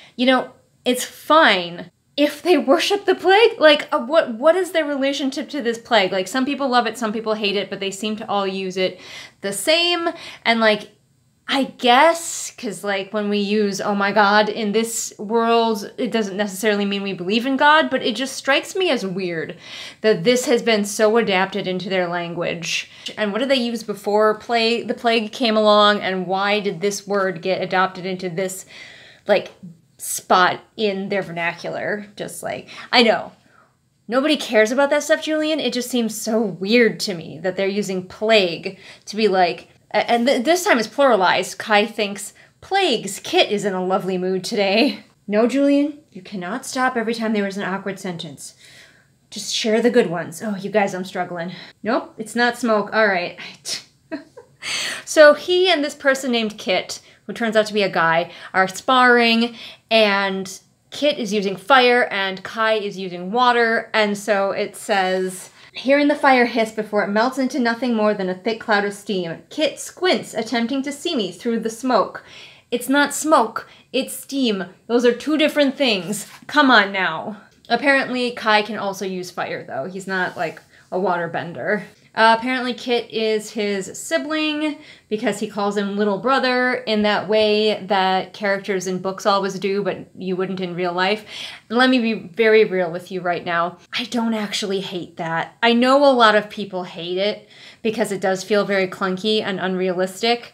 it's fine. If they worship the plague, what is their relationship to this plague? Some people love it, some people hate it, but they seem to all use it the same. And I guess, because when we use, oh my God, in this world, it doesn't necessarily mean we believe in God, but it just strikes me as weird that this has been so adapted into their language. And what did they use before the plague came along, and why did this word get adopted into this, spot in their vernacular? I know nobody cares about that stuff, Julian. It just seems so weird to me that they're using plague to be And this time it's pluralized. Kai thinks, plagues, Kit is in a lovely mood today. No, Julian, you cannot stop every time there is an awkward sentence. Just share the good ones. Oh, you guys, I'm struggling. Nope, it's not smoke. All right. So he and this person named Kit, who turns out to be a guy, are sparring, and Kit is using fire and Kai is using water. And so it says, hearing the fire hiss before it melts into nothing more than a thick cloud of steam, Kit squints, attempting to see me through the smoke. It's not smoke, it's steam. Those are two different things. Come on now. Apparently, Kai can also use fire, though. He's not, like, a waterbender. Apparently, Kit is his sibling because he calls him little brother in that way that characters in books always do, but you wouldn't in real life. And let me be very real with you right now. I don't actually hate that. I know a lot of people hate it because it does feel very clunky and unrealistic.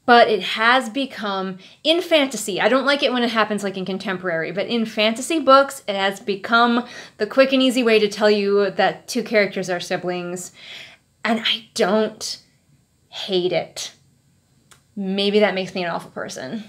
But it has become, in fantasy, I don't like it when it happens like in contemporary, but in fantasy books, it has become the quick and easy way to tell you that two characters are siblings. And I don't hate it. Maybe that makes me an awful person.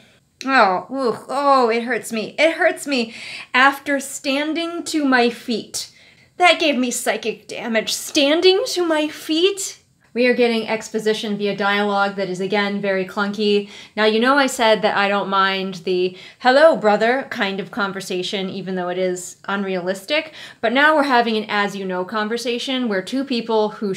Oh, it hurts me. It hurts me. After standing to my feet. That gave me psychic damage. Standing to my feet? We are getting exposition via dialogue that is, again, very clunky. Now, you know I said that I don't mind the hello, brother kind of conversation, even though it is unrealistic. But now we're having an as-you-know conversation where two people who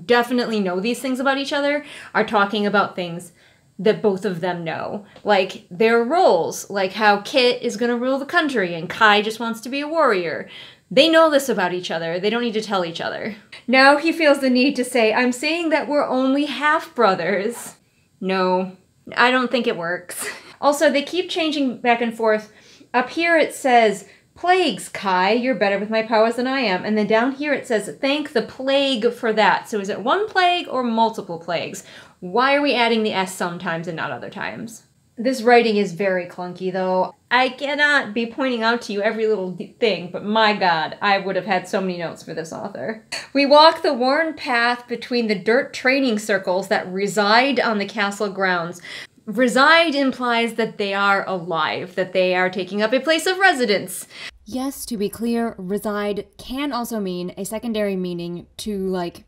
definitely know these things about each other are talking about things that both of them know. Like their roles, like how Kit is going to rule the country and Kai just wants to be a warrior. They know this about each other. They don't need to tell each other. Now he feels the need to say, I'm saying that we're only half-brothers. No, I don't think it works. Also, they keep changing back and forth. Up here it says, plagues, Kai, you're better with my powers than I am. And then down here it says, thank the plague for that. So is it one plague or multiple plagues? Why are we adding the S sometimes and not other times? This writing is very clunky, though. I cannot be pointing out to you every little thing, but my god, I would have had so many notes for this author. We walk the worn path between the dirt training circles that reside on the castle grounds. Reside implies that they are alive, that they are taking up a place of residence. Yes, to be clear, reside can also mean a secondary meaning to, like,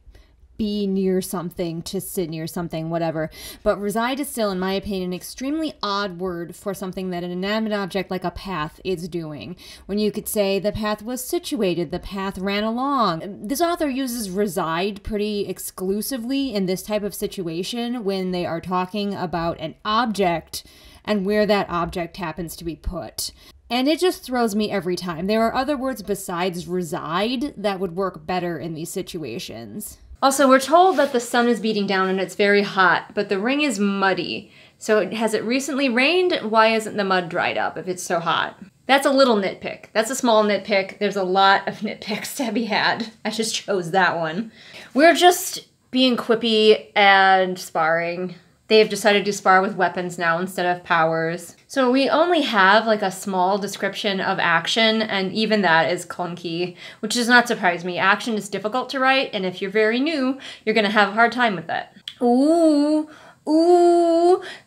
be near something, to sit near something, whatever. But reside is still, in my opinion, an extremely odd word for something that an inanimate object like a path is doing. When you could say the path was situated, the path ran along. This author uses reside pretty exclusively in this type of situation when they are talking about an object and where that object happens to be put. And it just throws me every time. There are other words besides reside that would work better in these situations. Also, we're told that the sun is beating down and it's very hot, but the ring is muddy. So has it recently rained? Why isn't the mud dried up if it's so hot? That's a little nitpick. That's a small nitpick. There's a lot of nitpicks to be had. I just chose that one. We're just being quippy and sparring. They've decided to spar with weapons now instead of powers. So we only have like a small description of action, and even that is clunky, which does not surprise me. Action is difficult to write, and if you're very new, you're gonna have a hard time with it. Ooh,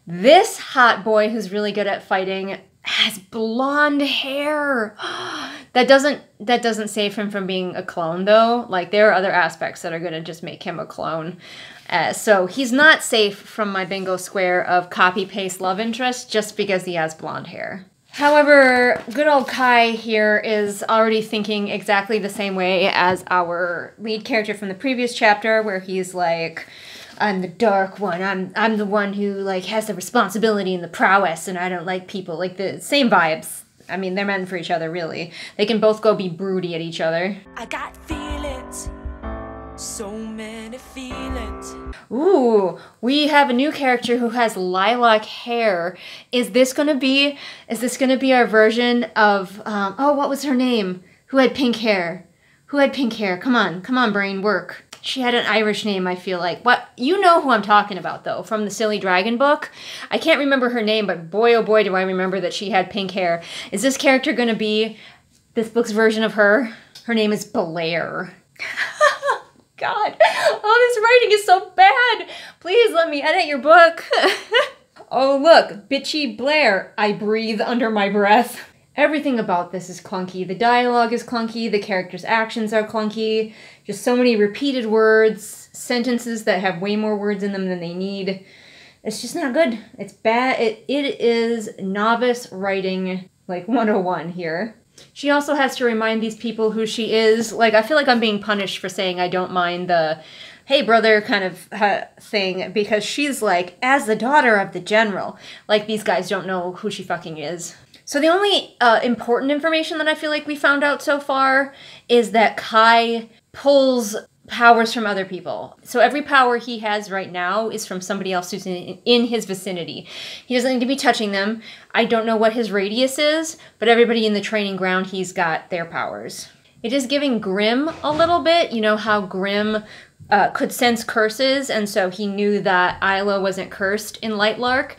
this hot boy who's really good at fighting has blonde hair. That doesn't save him from being a clone, though. Like, there are other aspects that are gonna just make him a clone. So he's not safe from my bingo square of copy-paste love interest just because he has blonde hair. However, good old Kai here is already thinking exactly the same way as our lead character from the previous chapter, where he's like, I'm the dark one, I'm the one who like has the responsibility and the prowess, and I don't like people. Like, the same vibes. I mean, they're meant for each other, really. They can both go be broody at each other. I got feelings, so many feelings. Ooh, we have a new character who has lilac hair. Is this gonna be our version of, oh, what was her name? Who had pink hair? Who had pink hair? Come on, brain, work. She had an Irish name, I feel like. What? You know who I'm talking about, though, from the Silly Dragon book. I can't remember her name, but boy, oh boy, do I remember that she had pink hair. Is this character gonna be this book's version of her? Her name is Blair. God. Oh, this writing is so bad. Please let me edit your book. Oh, look, bitchy Blair. I breathe under my breath. Everything about this is clunky. The dialogue is clunky. The characters' actions are clunky. Just so many repeated words, sentences that have way more words in them than they need. It's just not good. It's bad. It is novice writing, like 101 here. She also has to remind these people who she is. Like, I feel like I'm being punished for saying I don't mind the, hey brother kind of thing, because she's like, as the daughter of the general. Like, these guys don't know who she fucking is. So the only important information that I feel like we found out so far is that Kai pulls powers from other people. So every power he has right now is from somebody else who's in his vicinity. He doesn't need to be touching them. I don't know what his radius is, but everybody in the training ground, he's got their powers. It is giving Grimm a little bit. You know how Grimm could sense curses, and so he knew that Isla wasn't cursed in Lightlark.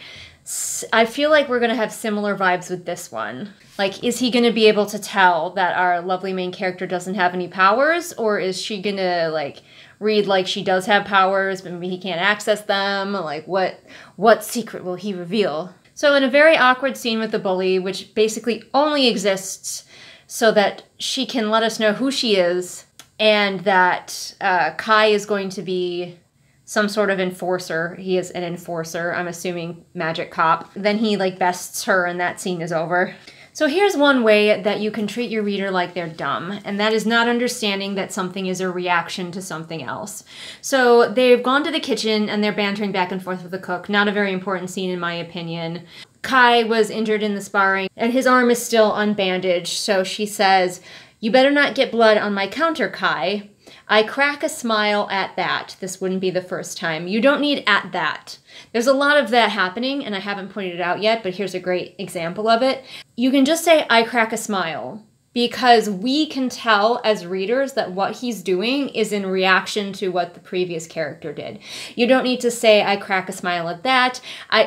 I feel like we're going to have similar vibes with this one. Like, is he going to be able to tell that our lovely main character doesn't have any powers? Or is she going to, like, read like she does have powers, but maybe he can't access them? Like, what secret will he reveal? So in a very awkward scene with the bully, which basically only exists so that she can let us know who she is, and that Kai is going to be some sort of enforcer. He is an enforcer, I'm assuming magic cop. Then he, like, bests her and that scene is over. So here's one way that you can treat your reader like they're dumb, and that is not understanding that something is a reaction to something else. So they've gone to the kitchen and they're bantering back and forth with the cook. Not a very important scene in my opinion. Kai was injured in the sparring and his arm is still unbandaged, so she says, "You better not get blood on my counter, Kai." I crack a smile at that. This wouldn't be the first time. You don't need at that. There's a lot of that happening, and I haven't pointed it out yet, but here's a great example of it. You can just say, I crack a smile, because we can tell as readers that what he's doing is in reaction to what the previous character did. You don't need to say, I crack a smile at that.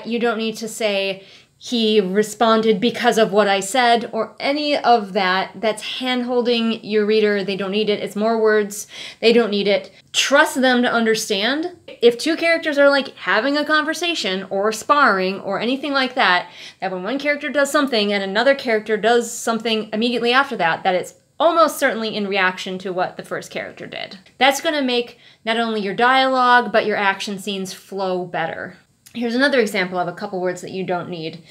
You don't need to say, he responded because of what I said, or any of that. That's hand-holding your reader. They don't need it. It's more words. They don't need it. Trust them to understand. If two characters are, like, having a conversation or sparring or anything like that, that when one character does something and another character does something immediately after that, that it's almost certainly in reaction to what the first character did. That's going to make not only your dialogue, but your action scenes flow better. Here's another example of a couple words that you don't need.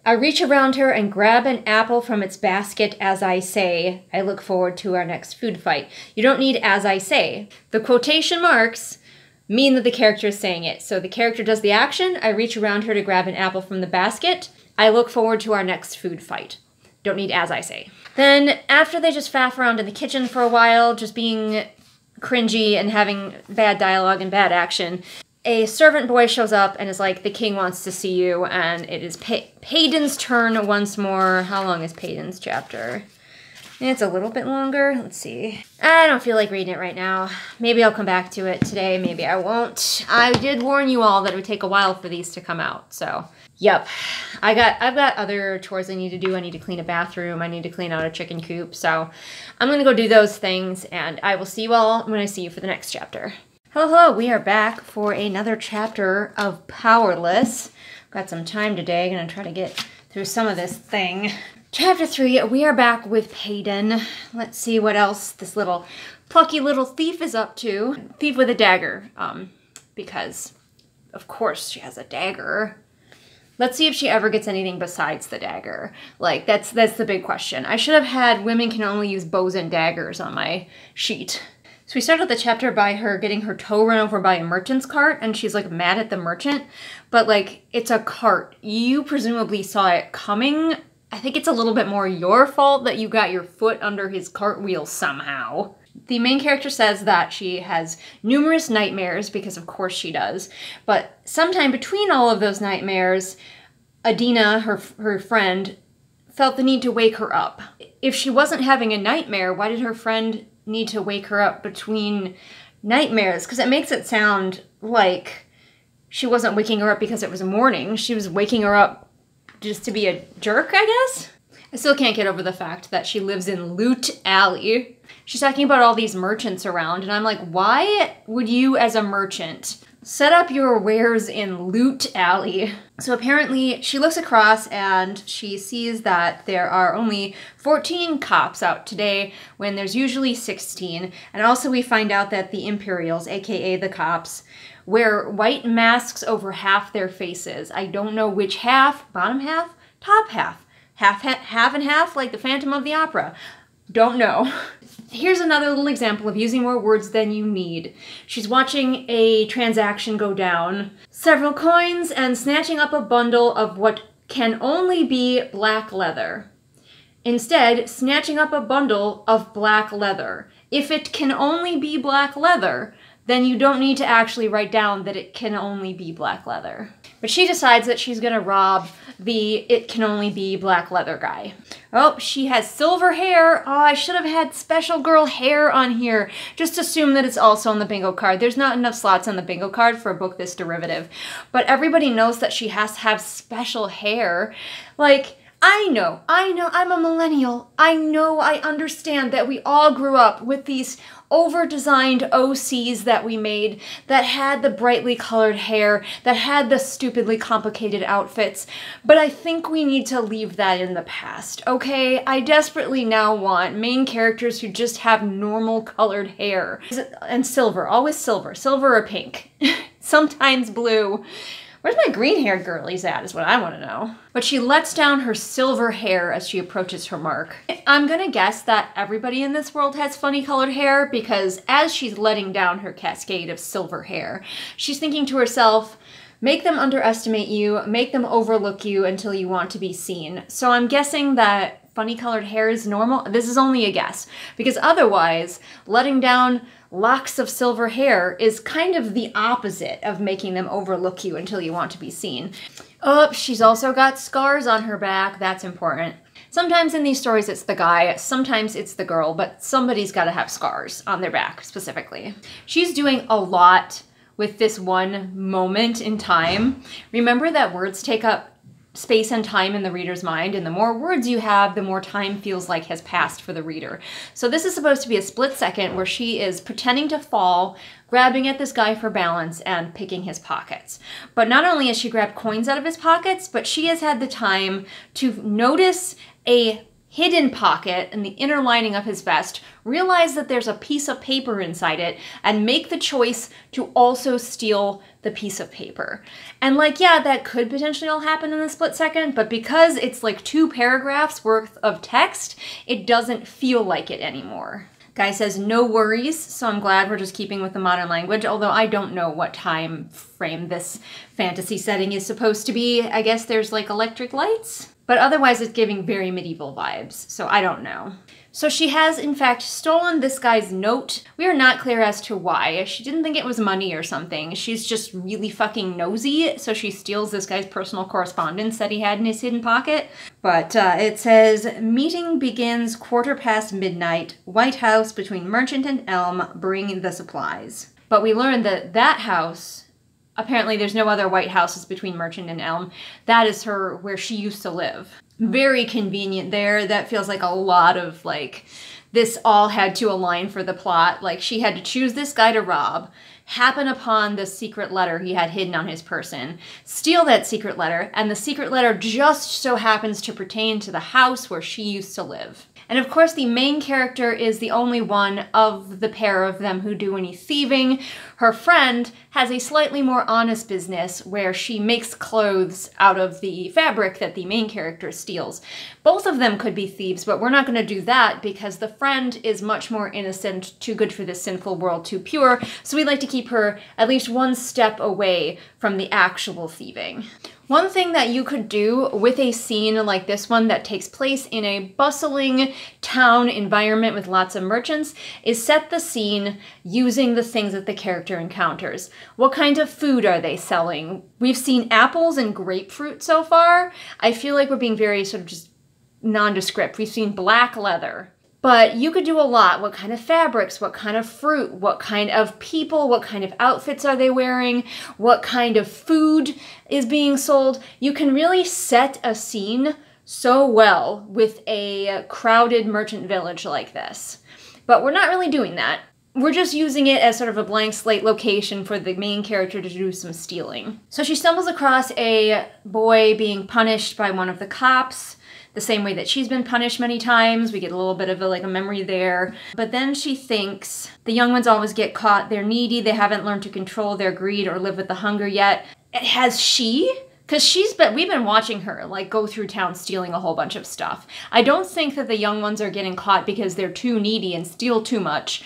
I reach around her and grab an apple from its basket as I say, I look forward to our next food fight. You don't need as I say. The quotation marks mean that the character is saying it. So the character does the action, I reach around her to grab an apple from the basket, I look forward to our next food fight. Don't need as I say. Then after they just faff around in the kitchen for a while, just being cringy and having bad dialogue and bad action, a servant boy shows up and is like, the king wants to see you, and it is Payden's turn once more. How long is Payden's chapter? It's a little bit longer. Let's see. I don't feel like reading it right now. Maybe I'll come back to it today. Maybe I won't. I did warn you all that it would take a while for these to come out, so. Yep. I've got other chores I need to do. I need to clean a bathroom. I need to clean out a chicken coop, so I'm gonna go do those things, and I will see you all when I see you for the next chapter. Hello, we are back for another chapter of Powerless. Got some time today, gonna try to get through some of this thing. Chapter 3, we are back with Payden. Let's see what else this little plucky little thief is up to. Thief with a dagger, because of course she has a dagger. Let's see if she ever gets anything besides the dagger. Like, that's the big question. I should have had women can only use bows and daggers on my sheet. So we started the chapter by her getting her toe run over by a merchant's cart, and she's, like, mad at the merchant. But, like, it's a cart. You presumably saw it coming. I think it's a little bit more your fault that you got your foot under his cartwheel somehow. The main character says that she has numerous nightmares, because of course she does. But sometime between all of those nightmares, Adina, her friend, felt the need to wake her up. If she wasn't having a nightmare, why did her friend need to wake her up between nightmares? Because it makes it sound like she wasn't waking her up because it was morning. She was waking her up just to be a jerk, I guess? I still can't get over the fact that she lives in Loot Alley. She's talking about all these merchants around, and I'm like, why would you as a merchant set up your wares in Loot Alley? So apparently she looks across and she sees that there are only 14 cops out today when there's usually 16. And also we find out that the Imperials, aka the cops, wear white masks over half their faces. I don't know which half, bottom half, top half, half and half, like the Phantom of the Opera. Don't know. Here's another little example of using more words than you need. She's watching a transaction go down, several coins, and snatching up a bundle of what can only be black leather. Instead, snatching up a bundle of black leather. If it can only be black leather, then you don't need to actually write down that it can only be black leather. But she decides that she's gonna rob the it can only be black leather guy. Oh, she has silver hair. Oh, I should have had special girl hair on here. Just assume that it's also on the bingo card. There's not enough slots on the bingo card for a book this derivative. But everybody knows that she has to have special hair. Like, I know, I'm a millennial. I know, I understand that we all grew up with these over-designed OCs that we made that had the brightly colored hair, that had the stupidly complicated outfits, but I think we need to leave that in the past, okay? I desperately now want main characters who just have normal colored hair. And silver, always silver. Silver or pink. Sometimes blue. Where's my green-haired girlies at is what I want to know. But she lets down her silver hair as she approaches her mark. I'm gonna guess that everybody in this world has funny colored hair because as she's letting down her cascade of silver hair, she's thinking to herself, make them underestimate you, make them overlook you until you want to be seen. So I'm guessing that funny colored hair is normal. This is only a guess because otherwise letting down locks of silver hair is kind of the opposite of making them overlook you until you want to be seen. Oh, she's also got scars on her back. That's important. Sometimes in these stories it's the guy, sometimes it's the girl, but somebody's got to have scars on their back specifically. She's doing a lot with this one moment in time. Remember that words take up space and time in the reader's mind, and the more words you have, the more time feels like has passed for the reader. So this is supposed to be a split second where she is pretending to fall, grabbing at this guy for balance, and picking his pockets. But not only has she grabbed coins out of his pockets, but she has had the time to notice a hidden pocket in the inner lining of his vest, realize that there's a piece of paper inside it, and make the choice to also steal the piece of paper. And like, yeah, that could potentially all happen in a split second, but because it's like 2 paragraphs worth of text, it doesn't feel like it anymore. Guy says, no worries, so I'm glad we're just keeping with the modern language, although I don't know what time frame this fantasy setting is supposed to be. I guess there's like electric lights? But otherwise it's giving very medieval vibes, so I don't know. So she has, in fact, stolen this guy's note. We are not clear as to why. She didn't think it was money or something. She's just really fucking nosy, so she steals this guy's personal correspondence that he had in his hidden pocket. But it says, meeting begins 1/4 midnight, White House between Merchant and Elm, bring the supplies. But we learned that that house, apparently there's no other White Houses between Merchant and Elm. That is where she used to live. Very convenient there. That feels like a lot of like, this all had to align for the plot. Like she had to choose this guy to rob, happen upon the secret letter he had hidden on his person, steal that secret letter, and the secret letter just so happens to pertain to the house where she used to live. And of course, the main character is the only one of the pair of them who do any thieving. Her friend has a slightly more honest business where she makes clothes out of the fabric that the main character steals. Both of them could be thieves, but we're not going to do that because the friend is much more innocent, too good for this sinful world, too pure, so we like to keep her at least one step away from the actual thieving. One thing that you could do with a scene like this one that takes place in a bustling town environment with lots of merchants is set the scene using the things that the character encounters. What kind of food are they selling? We've seen apples and grapefruit so far. I feel like we're being very sort of just nondescript. We've seen black leather. But you could do a lot. What kind of fabrics, what kind of fruit, what kind of people, what kind of outfits are they wearing, what kind of food is being sold. You can really set a scene so well with a crowded merchant village like this. But we're not really doing that. We're just using it as sort of a blank slate location for the main character to do some stealing. So she stumbles across a boy being punished by one of the cops, the same way that she's been punished many times. We get a little bit of a memory there. But then she thinks the young ones always get caught. They're needy. They haven't learned to control their greed or live with the hunger yet. Has she? Because we've been watching her go through town stealing a whole bunch of stuff. I don't think that the young ones are getting caught because they're too needy and steal too much.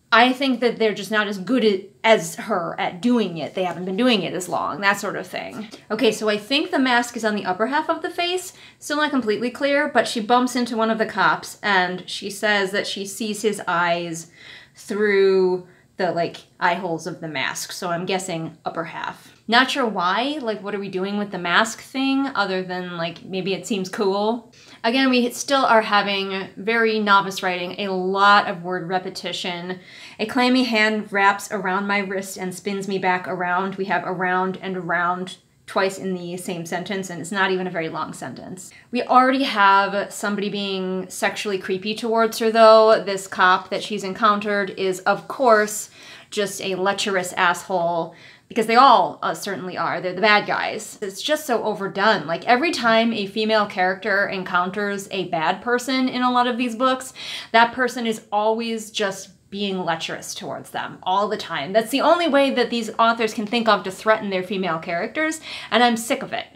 I think that they're just not as good as her at doing it. They haven't been doing it as long, that sort of thing. Okay, so I think the mask is on the upper half of the face. Still not completely clear, but she bumps into one of the cops and she says that she sees his eyes through the eye holes of the mask. So I'm guessing upper half. Not sure why, what are we doing with the mask thing other than maybe it seems cool. Again, we still are having very novice writing, a lot of word repetition. A clammy hand wraps around my wrist and spins me back around. We have around and around twice in the same sentence, and it's not even a very long sentence. We already have somebody being sexually creepy towards her, though. This cop that she's encountered is, of course, just a lecherous asshole, because they all certainly are. They're the bad guys. It's just so overdone. Every time a female character encounters a bad person in a lot of these books, that person is always just being lecherous towards them all the time. That's the only way that these authors can think of to threaten their female characters, and I'm sick of it.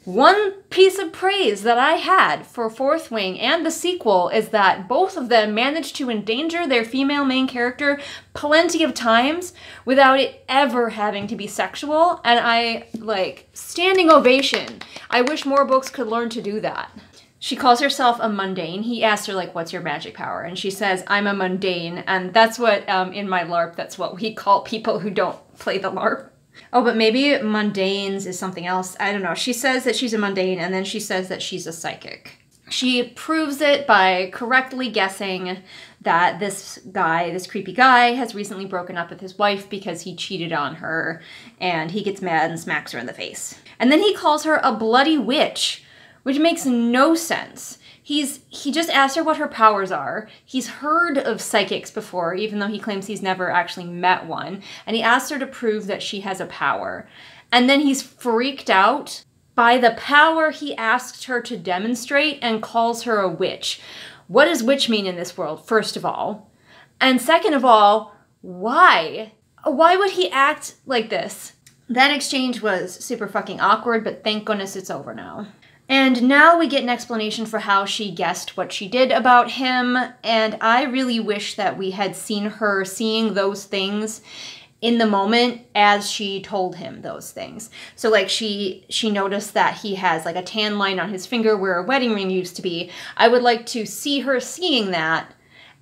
One piece of praise that I had for Fourth Wing and the sequel is that both of them managed to endanger their female main character plenty of times without it ever having to be sexual, and I, standing ovation. I wish more books could learn to do that. She calls herself a mundane. He asks her, what's your magic power? And she says, I'm a mundane, and that's what, in my LARP, that's what we call people who don't play the LARP. Oh, but maybe mundanes is something else. I don't know. She says that she's a mundane, and then she says that she's a psychic. She proves it by correctly guessing that this guy, this creepy guy, has recently broken up with his wife because he cheated on her, and he gets mad and smacks her in the face. And then he calls her a bloody witch, which makes no sense. He just asked her what her powers are. He's heard of psychics before, even though he claims he's never actually met one. And he asked her to prove that she has a power. And then he's freaked out by the power he asked her to demonstrate and calls her a witch. What does witch mean in this world, first of all? And second of all, why? Why would he act like this? That exchange was super fucking awkward, but thank goodness it's over now. And now we get an explanation for how she guessed what she did about him, and I really wish that we had seen her seeing those things in the moment as she told him those things. So she noticed that he has a tan line on his finger where a wedding ring used to be. I would like to see her seeing that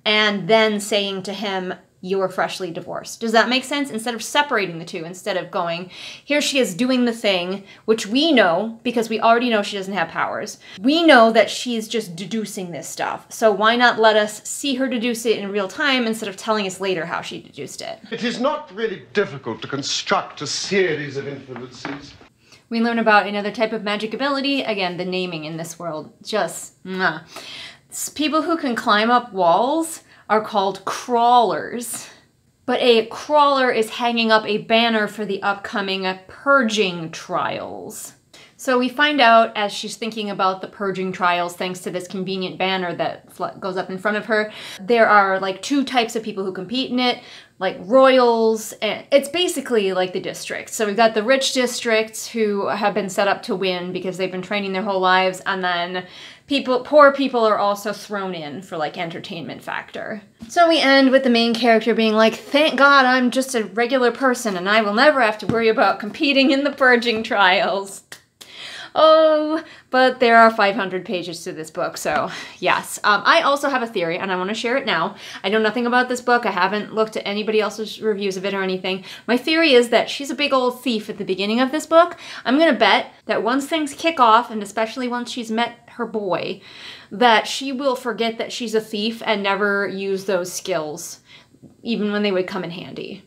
and then saying to him, you're freshly divorced. Does that make sense? Instead of separating the two, instead of going, here she is doing the thing, which we know, because we already know she doesn't have powers. We know that she's just deducing this stuff. So why not let us see her deduce it in real time instead of telling us later how she deduced it? It is not really difficult to construct a series of influences. We learn about another type of magic ability. Again, the naming in this world, just, people who can climb up walls are called crawlers. But a crawler is hanging up a banner for the upcoming purging trials. So we find out as she's thinking about the purging trials, thanks to this convenient banner that goes up in front of her, there are two types of people who compete in it, royals, and it's basically the districts. So we've got the rich districts who have been set up to win because they've been training their whole lives, and then poor people are also thrown in for entertainment factor. So we end with the main character being thank God I'm just a regular person and I will never have to worry about competing in the purging trials. Oh, but there are 500 pages to this book, so yes. I also have a theory, and I want to share it now. I know nothing about this book. I haven't looked at anybody else's reviews of it or anything. My theory is that she's a big old thief at the beginning of this book. I'm going to bet that once things kick off, and especially once she's met her boy, that she will forget that she's a thief and never use those skills, even when they would come in handy.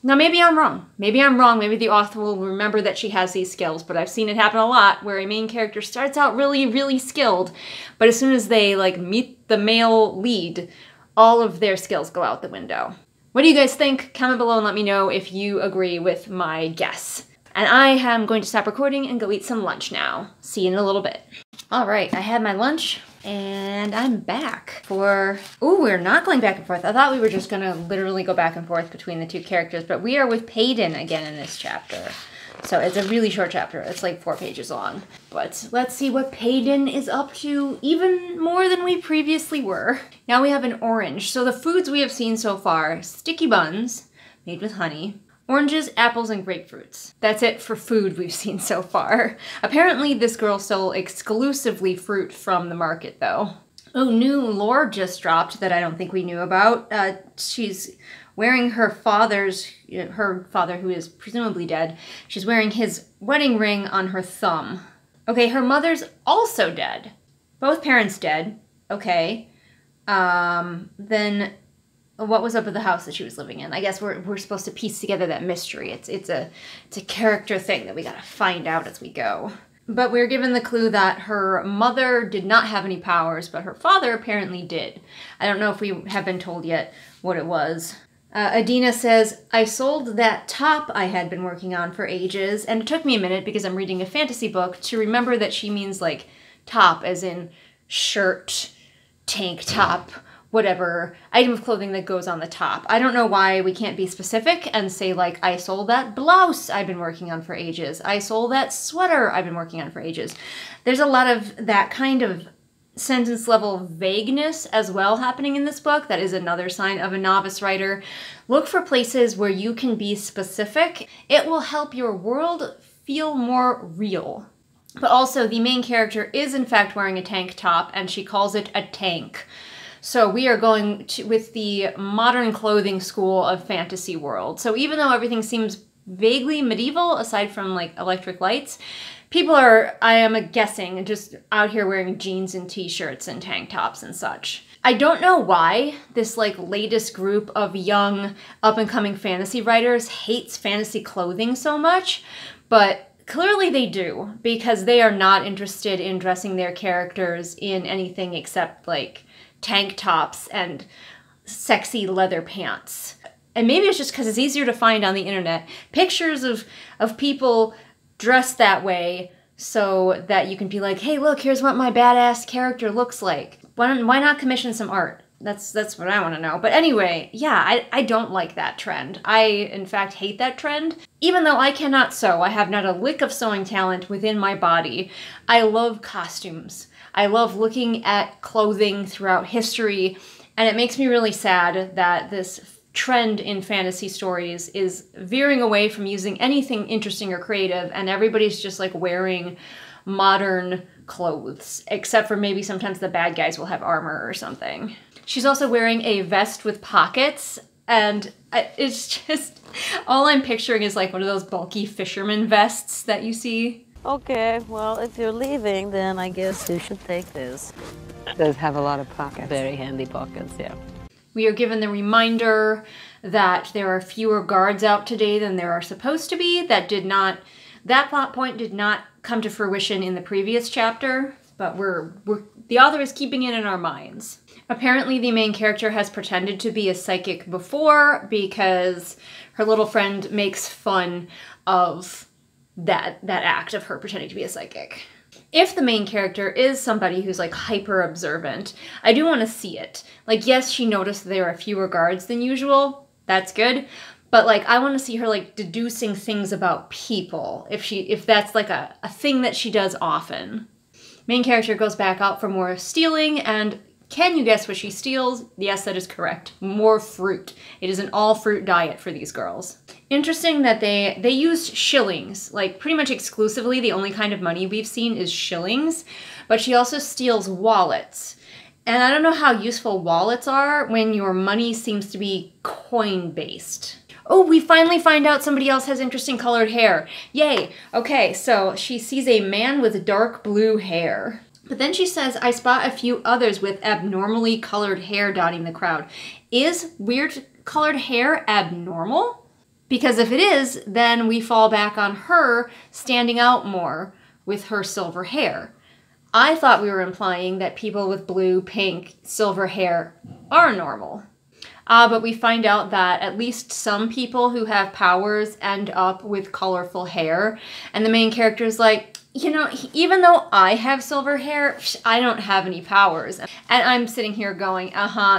Now, maybe I'm wrong. Maybe I'm wrong. Maybe the author will remember that she has these skills, but I've seen it happen a lot where a main character starts out really, really skilled, but as soon as they, meet the male lead, all of their skills go out the window. What do you guys think? Comment below and let me know if you agree with my guess. And I am going to stop recording and go eat some lunch now. See you in a little bit. All right, I had my lunch and I'm back for, ooh, we're not going back and forth. I thought we were just gonna literally go back and forth between the two characters, but we are with Payton again in this chapter. So it's a really short chapter. It's like 4 pages long. But let's see what Payton is up to, even more than we previously were. Now we have an orange. So the foods we have seen so far, sticky buns made with honey, oranges, apples, and grapefruits. That's it for food we've seen so far. Apparently this girl stole exclusively fruit from the market though. Oh, new lore just dropped that I don't think we knew about. She's wearing her father who is presumably dead, she's wearing his wedding ring on her thumb. Okay, her mother's also dead. Both parents dead. Okay. Then what was up with the house that she was living in? I guess we're supposed to piece together that mystery. It's a character thing that we gotta find out as we go. But we're given the clue that her mother did not have any powers, but her father apparently did. I don't know if we have been told yet what it was. Adina says, I sold that top I had been working on for ages, and it took me a minute because I'm reading a fantasy book to remember that she means like top as in shirt, tank top, whatever item of clothing that goes on the top. I don't know why we can't be specific and say like, I sold that blouse I've been working on for ages. I sold that sweater I've been working on for ages. There's a lot of that kind of sentence level vagueness as well happening in this book. That is another sign of a novice writer. Look for places where you can be specific. It will help your world feel more real. But also the main character is in fact wearing a tank top and she calls it a tank. So we are going with the modern clothing school of fantasy world. So even though everything seems vaguely medieval aside from like electric lights, people are, I am guessing, just out here wearing jeans and t-shirts and tank tops and such. I don't know why this like latest group of young up-and-coming fantasy writers hates fantasy clothing so much, but clearly they do, because they are not interested in dressing their characters in anything except like tank tops and sexy leather pants. And maybe it's just because it's easier to find on the internet pictures of people dressed that way so that you can be like, hey, look, here's what my badass character looks like. Why not commission some art? That's what I want to know. But anyway, yeah, I don't like that trend. I, in fact, hate that trend. Even though I cannot sew, I have not a lick of sewing talent within my body. I love costumes. I love looking at clothing throughout history, and it makes me really sad that this trend in fantasy stories is veering away from using anything interesting or creative, and everybody's just like wearing modern clothes, except for maybe sometimes the bad guys will have armor or something. She's also wearing a vest with pockets, and it's just, all I'm picturing is like one of those bulky fisherman vests that you see. Okay, well, if you're leaving, then I guess you should take this. It does have a lot of pockets. Very handy pockets, yeah. We are given the reminder that there are fewer guards out today than there are supposed to be. That plot point did not come to fruition in the previous chapter, but the author is keeping it in our minds. Apparently the main character has pretended to be a psychic before because her little friend makes fun of that act of her pretending to be a psychic. If the main character is somebody who's like hyper observant, I do want to see it. Like, yes, she noticed there are fewer guards than usual. That's good. But like, I want to see her like deducing things about people if that's like a thing that she does often. Main character goes back out for more stealing, and can you guess what she steals? Yes, that is correct. More fruit. It is an all fruit diet for these girls. Interesting that they used shillings, like pretty much exclusively. The only kind of money we've seen is shillings, but she also steals wallets. And I don't know how useful wallets are when your money seems to be coin-based. Oh, we finally find out somebody else has interesting colored hair. Yay. Okay, so she sees a man with dark blue hair. But then she says, I spot a few others with abnormally colored hair dotting the crowd. Is weird colored hair abnormal? Because if it is, then we fall back on her standing out more with her silver hair. I thought we were implying that people with blue, pink, silver hair are normal. But we find out that at least some people who have powers end up with colorful hair. And the main character is like, you know, even though I have silver hair, I don't have any powers. And I'm sitting here going,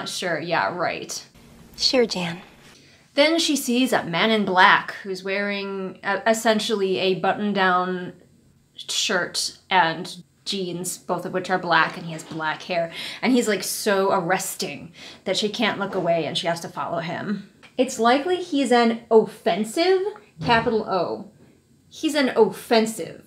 sure, yeah, right. Sure, Jan. Then she sees a man in black who's wearing essentially a button-down shirt and jeans, both of which are black, and he has black hair. And he's like so arresting that she can't look away and she has to follow him. It's likely he's an offensive, capital O. He's an offensive.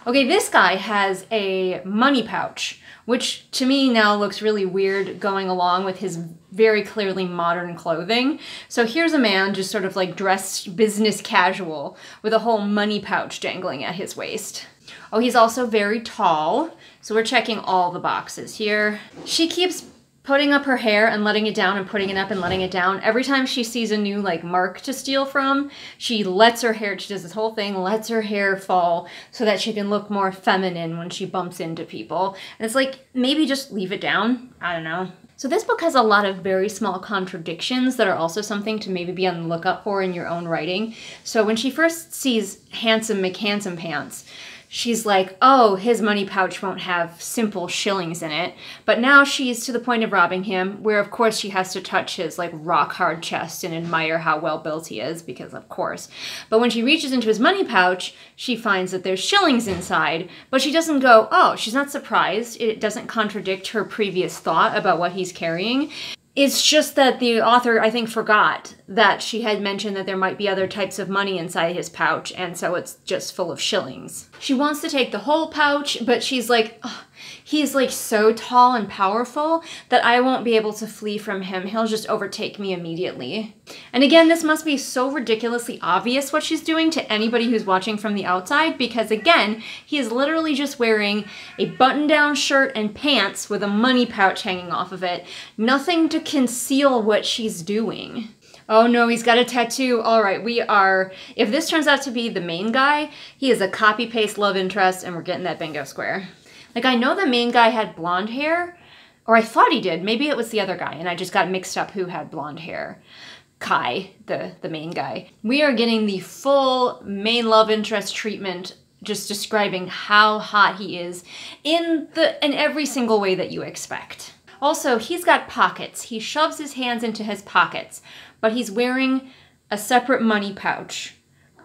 Okay, this guy has a money pouch, which to me now looks really weird going along with his very clearly modern clothing. So here's a man just sort of like dressed business casual with a whole money pouch dangling at his waist. Oh, he's also very tall, so we're checking all the boxes here. She keeps putting up her hair and letting it down and putting it up and letting it down. Every time she sees a new like mark to steal from, she lets her hair, she does this whole thing, lets her hair fall so that she can look more feminine when she bumps into people. And it's like, maybe just leave it down. I don't know. So this book has a lot of very small contradictions that are also something to maybe be on the lookout for in your own writing. So when she first sees Handsome McHandsome Pants, she's like, oh, his money pouch won't have simple shillings in it. But now she's to the point of robbing him, where of course she has to touch his like rock hard chest and admire how well built he is, because of course. But when she reaches into his money pouch, she finds that there's shillings inside, but she doesn't go, oh, she's not surprised. It doesn't contradict her previous thought about what he's carrying. It's just that the author, I think, forgot that she had mentioned that there might be other types of money inside his pouch, and so it's just full of shillings. She wants to take the whole pouch, but she's like, oh, he's like so tall and powerful that I won't be able to flee from him. He'll just overtake me immediately. And again, this must be so ridiculously obvious what she's doing to anybody who's watching from the outside, because again, he is literally just wearing a button-down shirt and pants with a money pouch hanging off of it. Nothing to conceal what she's doing. Oh no, he's got a tattoo. All right, if this turns out to be the main guy, he is a copy-paste love interest and we're getting that bingo square. Like, I know the main guy had blonde hair, or I thought he did. Maybe it was the other guy and I just got mixed up who had blonde hair. Kai, the main guy. We are getting the full main love interest treatment, just describing how hot he is in every single way that you expect. Also, he's got pockets. He shoves his hands into his pockets, but he's wearing a separate money pouch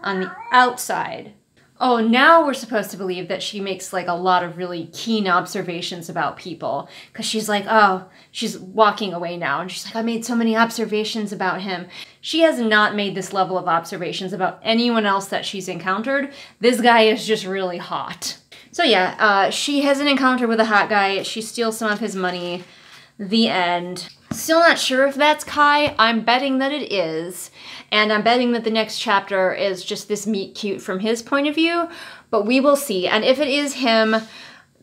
on the outside. Oh, now we're supposed to believe that she makes like a lot of really keen observations about people, because she's like, oh, she's walking away now and she's like, I made so many observations about him. She has not made this level of observations about anyone else that she's encountered. This guy is just really hot. So yeah, she has an encounter with a hot guy. She steals some of his money. The end. Still not sure if that's Kai. I'm betting that it is. And I'm betting that the next chapter is just this meet cute from his point of view. But we will see. And if it is him,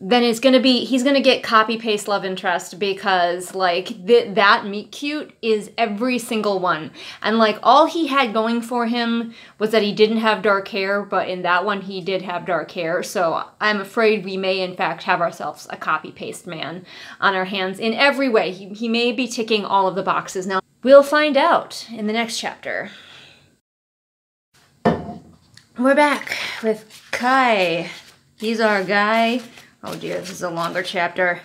then he's gonna get copy-paste love interest, because like that meet cute is every single one. And like all he had going for him was that he didn't have dark hair, but in that one he did have dark hair. So I'm afraid we may in fact have ourselves a copy-paste man on our hands in every way. He may be ticking all of the boxes. Now we'll find out in the next chapter. We're back with Kai. He's our guy. Oh dear, this is a longer chapter.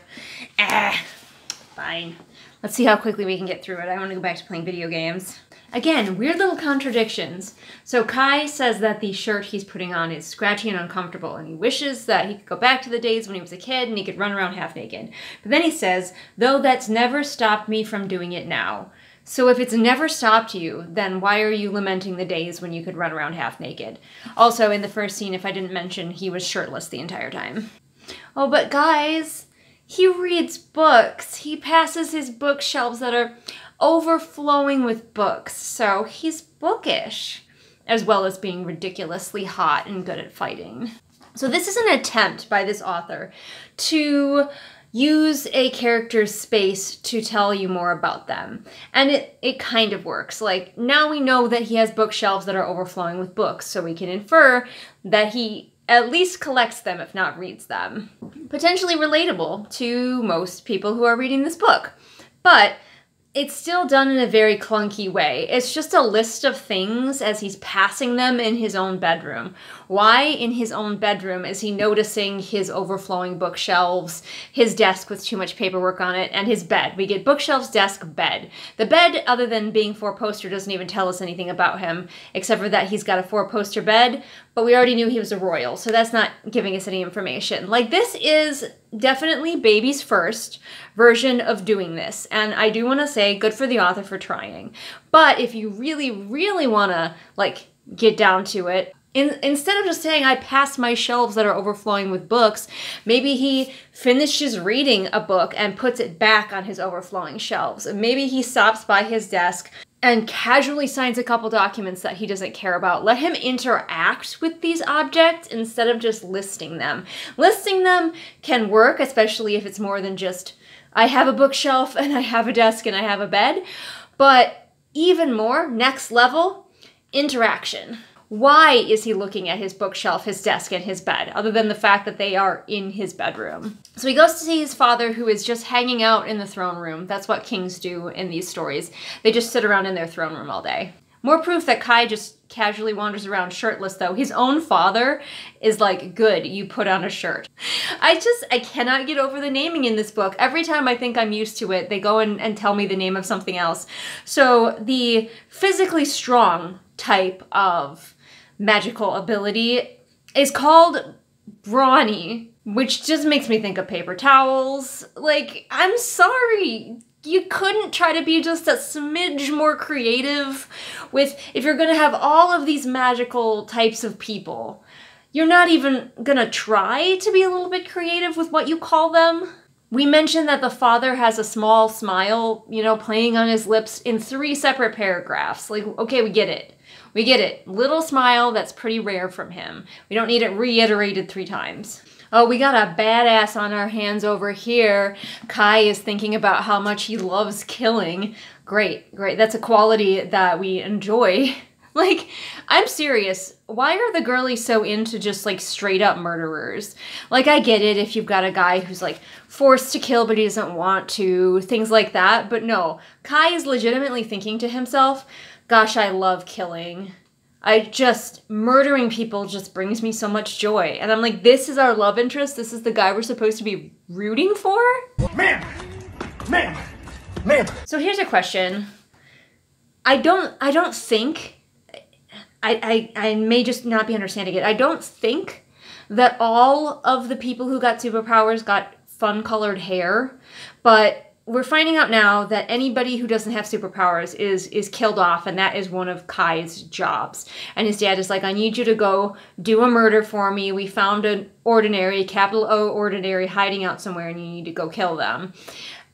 Fine. Let's see how quickly we can get through it. I want to go back to playing video games. Again, weird little contradictions. So Kai says that the shirt he's putting on is scratchy and uncomfortable, and he wishes that he could go back to the days when he was a kid and he could run around half naked. But then he says, though that's never stopped me from doing it now. So if it's never stopped you, then why are you lamenting the days when you could run around half naked? Also, in the first scene, if I didn't mention, he was shirtless the entire time. Oh, but guys, he reads books. He passes his bookshelves that are overflowing with books, so he's bookish, as well as being ridiculously hot and good at fighting. So this is an attempt by this author to use a character's space to tell you more about them. And it kind of works. Like, now we know that he has bookshelves that are overflowing with books, so we can infer that he at least collects them, if not reads them. Potentially relatable to most people who are reading this book. But it's still done in a very clunky way. It's just a list of things as he's passing them in his own bedroom. Why in his own bedroom is he noticing his overflowing bookshelves, his desk with too much paperwork on it, and his bed? We get bookshelves, desk, bed. The bed, other than being 4-poster, doesn't even tell us anything about him, except for that he's got a 4-poster bed, but we already knew he was a royal, so that's not giving us any information. Like, this is definitely Baby's first version of doing this, and I do want to say good for the author for trying. But if you really, really want to, like, get down to it, instead of just saying, I passed my shelves that are overflowing with books, maybe he finishes reading a book and puts it back on his overflowing shelves. Maybe he stops by his desk and casually signs a couple documents that he doesn't care about. Let him interact with these objects instead of just listing them. Listing them can work, especially if it's more than just, I have a bookshelf and I have a desk and I have a bed. But even more, next level, interaction. Why is he looking at his bookshelf, his desk, and his bed, other than the fact that they are in his bedroom? So he goes to see his father, who is just hanging out in the throne room. That's what kings do in these stories. They just sit around in their throne room all day. More proof that Kai just casually wanders around shirtless, though. His own father is like, good, you put on a shirt. I cannot get over the naming in this book. Every time I think I'm used to it, they go and tell me the name of something else. So the physically strong type of magical ability is called brawny, which just makes me think of paper towels. Like, I'm sorry. You couldn't try to be just a smidge more creative with, if you're gonna have all of these magical types of people, you're not even gonna try to be a little bit creative with what you call them? We mentioned that the father has a small smile, you know, playing on his lips in 3 separate paragraphs. Like, okay, we get it. We get it. Little smile, that's pretty rare from him. We don't need it reiterated 3 times. Oh, we got a badass on our hands over here. Kai is thinking about how much he loves killing. Great, great. That's a quality that we enjoy. Like, I'm serious. Why are the girlies so into just, like, straight up murderers? Like, I get it if you've got a guy who's, like, forced to kill but he doesn't want to, things like that. But no, Kai is legitimately thinking to himself, gosh, I love killing. Murdering people just brings me so much joy. And I'm like, this is our love interest? This is the guy we're supposed to be rooting for? Ma'am! Ma'am! Ma'am! So here's a question. I may just not be understanding it. I don't think that all of the people who got superpowers got fun-colored hair, but we're finding out now that anybody who doesn't have superpowers is killed off, and that is one of Kai's jobs. And his dad is like, I need you to go do a murder for me. We found an ordinary, capital O ordinary, hiding out somewhere, and you need to go kill them.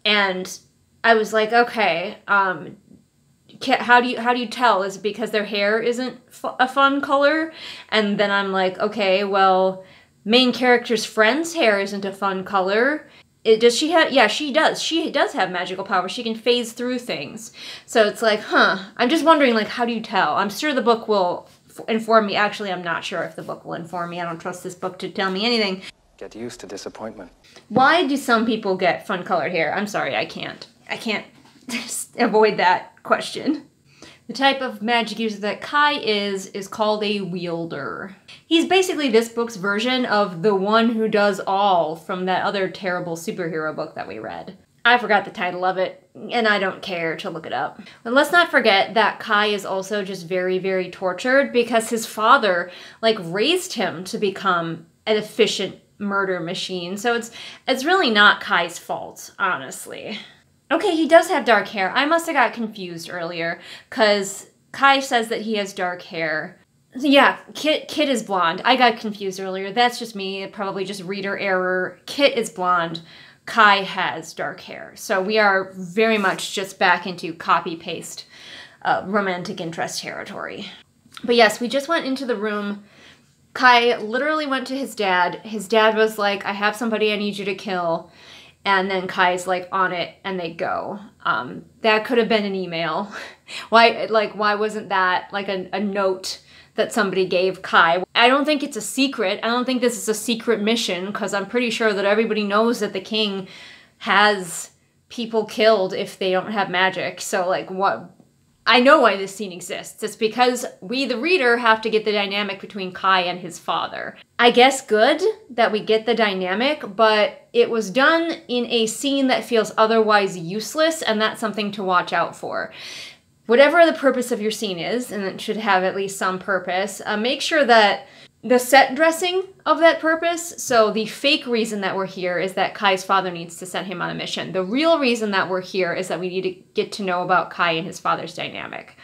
And I was like, okay, how do you tell? Is it because their hair isn't a fun color? And then I'm like, okay, well, main character's friend's hair isn't a fun color. Does she have? Yeah, she does. She does have magical powers. She can phase through things. So it's like, I'm just wondering, like, how do you tell? I'm sure the book will inform me. Actually, I'm not sure if the book will inform me. I don't trust this book to tell me anything. Get used to disappointment. Why do some people get fun-colored hair? I'm sorry, I can't avoid that question. The type of magic user that Kai is called a wielder. He's basically this book's version of the one who does all from that other terrible superhero book that we read. I forgot the title of it, and I don't care to look it up. But let's not forget that Kai is also just very, very tortured because his father, like, raised him to become an efficient murder machine. So it's really not Kai's fault, honestly. Okay, he does have dark hair. I must have got confused earlier, because Kai says that he has dark hair. Yeah, Kit is blonde. I got confused earlier. That's just me, probably just reader error. Kit is blonde. Kai has dark hair. So we are very much just back into copy-paste romantic interest territory. But yes, we just went into the room. Kai literally went to his dad. His dad was like, I have somebody I need you to kill. And then Kai's like on it and they go. That could have been an email. Why wasn't that like a note that somebody gave Kai? I don't think it's a secret. I don't think this is a secret mission, because I'm pretty sure that everybody knows that the king has people killed if they don't have magic. So like, what? I know why this scene exists. It's because we, the reader, have to get the dynamic between Kai and his father. I guess good that we get the dynamic, but it was done in a scene that feels otherwise useless, and that's something to watch out for. Whatever the purpose of your scene is, and it should have at least some purpose, make sure that the set dressing of that purpose, so the fake reason that we're here is that Kai's father needs to send him on a mission. The real reason that we're here is that we need to get to know about Kai and his father's dynamic.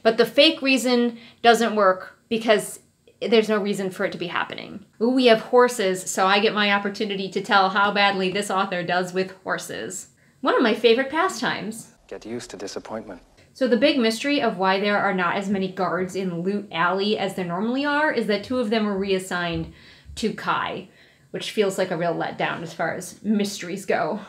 But the fake reason doesn't work because there's no reason for it to be happening. Ooh, we have horses, so I get my opportunity to tell how badly this author does with horses. One of my favorite pastimes. Get used to disappointment. So the big mystery of why there are not as many guards in Loot Alley as there normally are is that 2 of them were reassigned to Kai, which feels like a real letdown as far as mysteries go.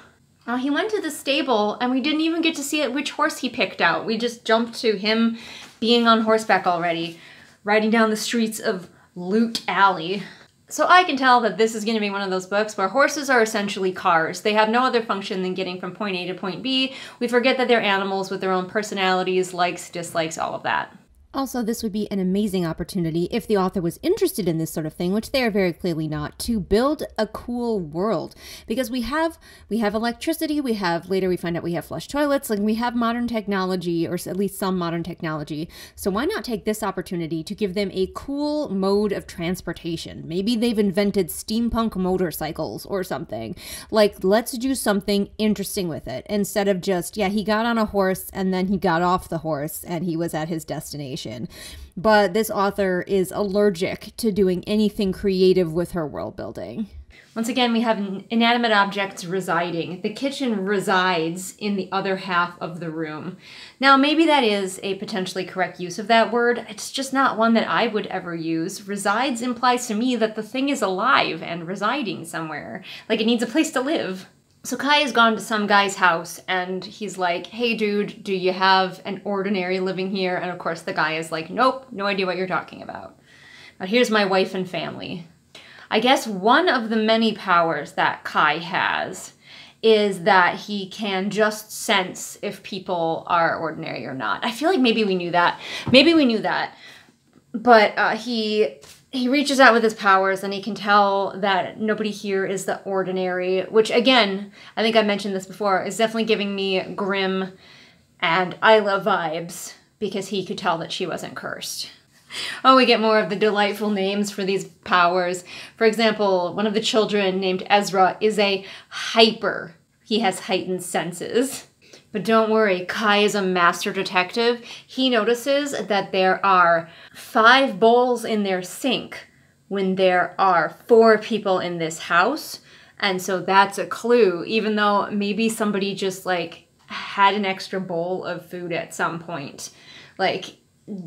He went to the stable and we didn't even get to see which horse he picked out. We just jumped to him being on horseback already, riding down the streets of Loot Alley. So I can tell that this is going to be one of those books where horses are essentially cars. They have no other function than getting from point A to point B. We forget that they're animals with their own personalities, likes, dislikes, all of that. Also, this would be an amazing opportunity, if the author was interested in this sort of thing, which they are very clearly not, to build a cool world. Because we have electricity, later we find out we have flush toilets, like we have modern technology, or at least some modern technology. So why not take this opportunity to give them a cool mode of transportation? Maybe they've invented steampunk motorcycles or something. Like, let's do something interesting with it, instead of just, yeah, he got on a horse and then he got off the horse and he was at his destination. But this author is allergic to doing anything creative with her world building. Once again, we have inanimate objects residing. The kitchen resides in the other half of the room. Now, maybe that is a potentially correct use of that word. It's just not one that I would ever use. Resides implies to me that the thing is alive and residing somewhere, like it needs a place to live. So Kai has gone to some guy's house and he's like, hey dude, do you have an ordinary living here? And of course the guy is like, nope, no idea what you're talking about. But here's my wife and family. I guess one of the many powers that Kai has is that he can just sense if people are ordinary or not. I feel like maybe we knew that. But he reaches out with his powers and he can tell that nobody here is the ordinary, which again, I think I mentioned this before, is definitely giving me Grimm and Isla vibes, because he could tell that she wasn't cursed. Oh, we get more of the delightful names for these powers. For example, one of the children named Ezra is a hyper. He has heightened senses. But don't worry, Kai is a master detective. He notices that there are 5 bowls in their sink when there are 4 people in this house. And so that's a clue, even though maybe somebody just like had an extra bowl of food at some point. Like,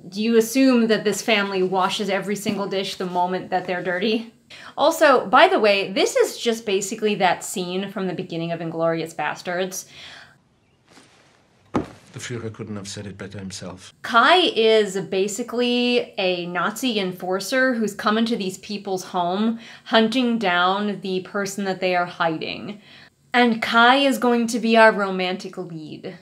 do you assume that this family washes every single dish the moment that they're dirty? Also, by the way, this is just basically that scene from the beginning of Inglourious Basterds. The Führer couldn't have said it better himself. Kai is basically a Nazi enforcer who's come into these people's home, hunting down the person that they are hiding. And Kai is going to be our romantic lead.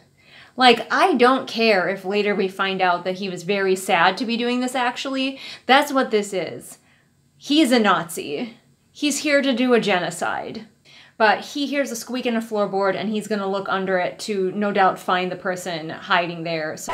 Like, I don't care if later we find out that he was very sad to be doing this actually. That's what this is. He's a Nazi. He's here to do a genocide. But he hears a squeak in a floorboard and he's gonna look under it to no doubt find the person hiding there. So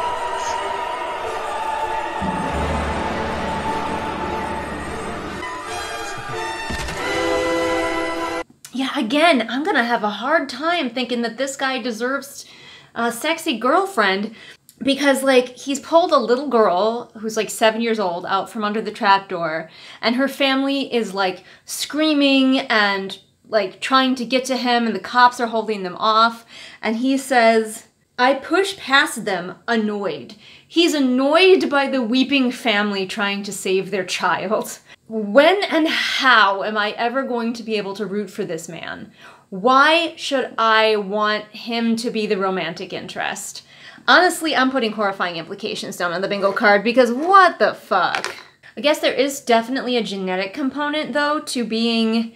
yeah, again, I'm gonna have a hard time thinking that this guy deserves a sexy girlfriend, because like he's pulled a little girl who's like 7 years old out from under the trapdoor, and her family is like screaming and like trying to get to him, and the cops are holding them off, and he says, I push past them annoyed. He's annoyed by the weeping family trying to save their child. When and how am I ever going to be able to root for this man? Why should I want him to be the romantic interest? Honestly, I'm putting horrifying implications down on the bingo card because what the fuck? I guess there is definitely a genetic component, though, to being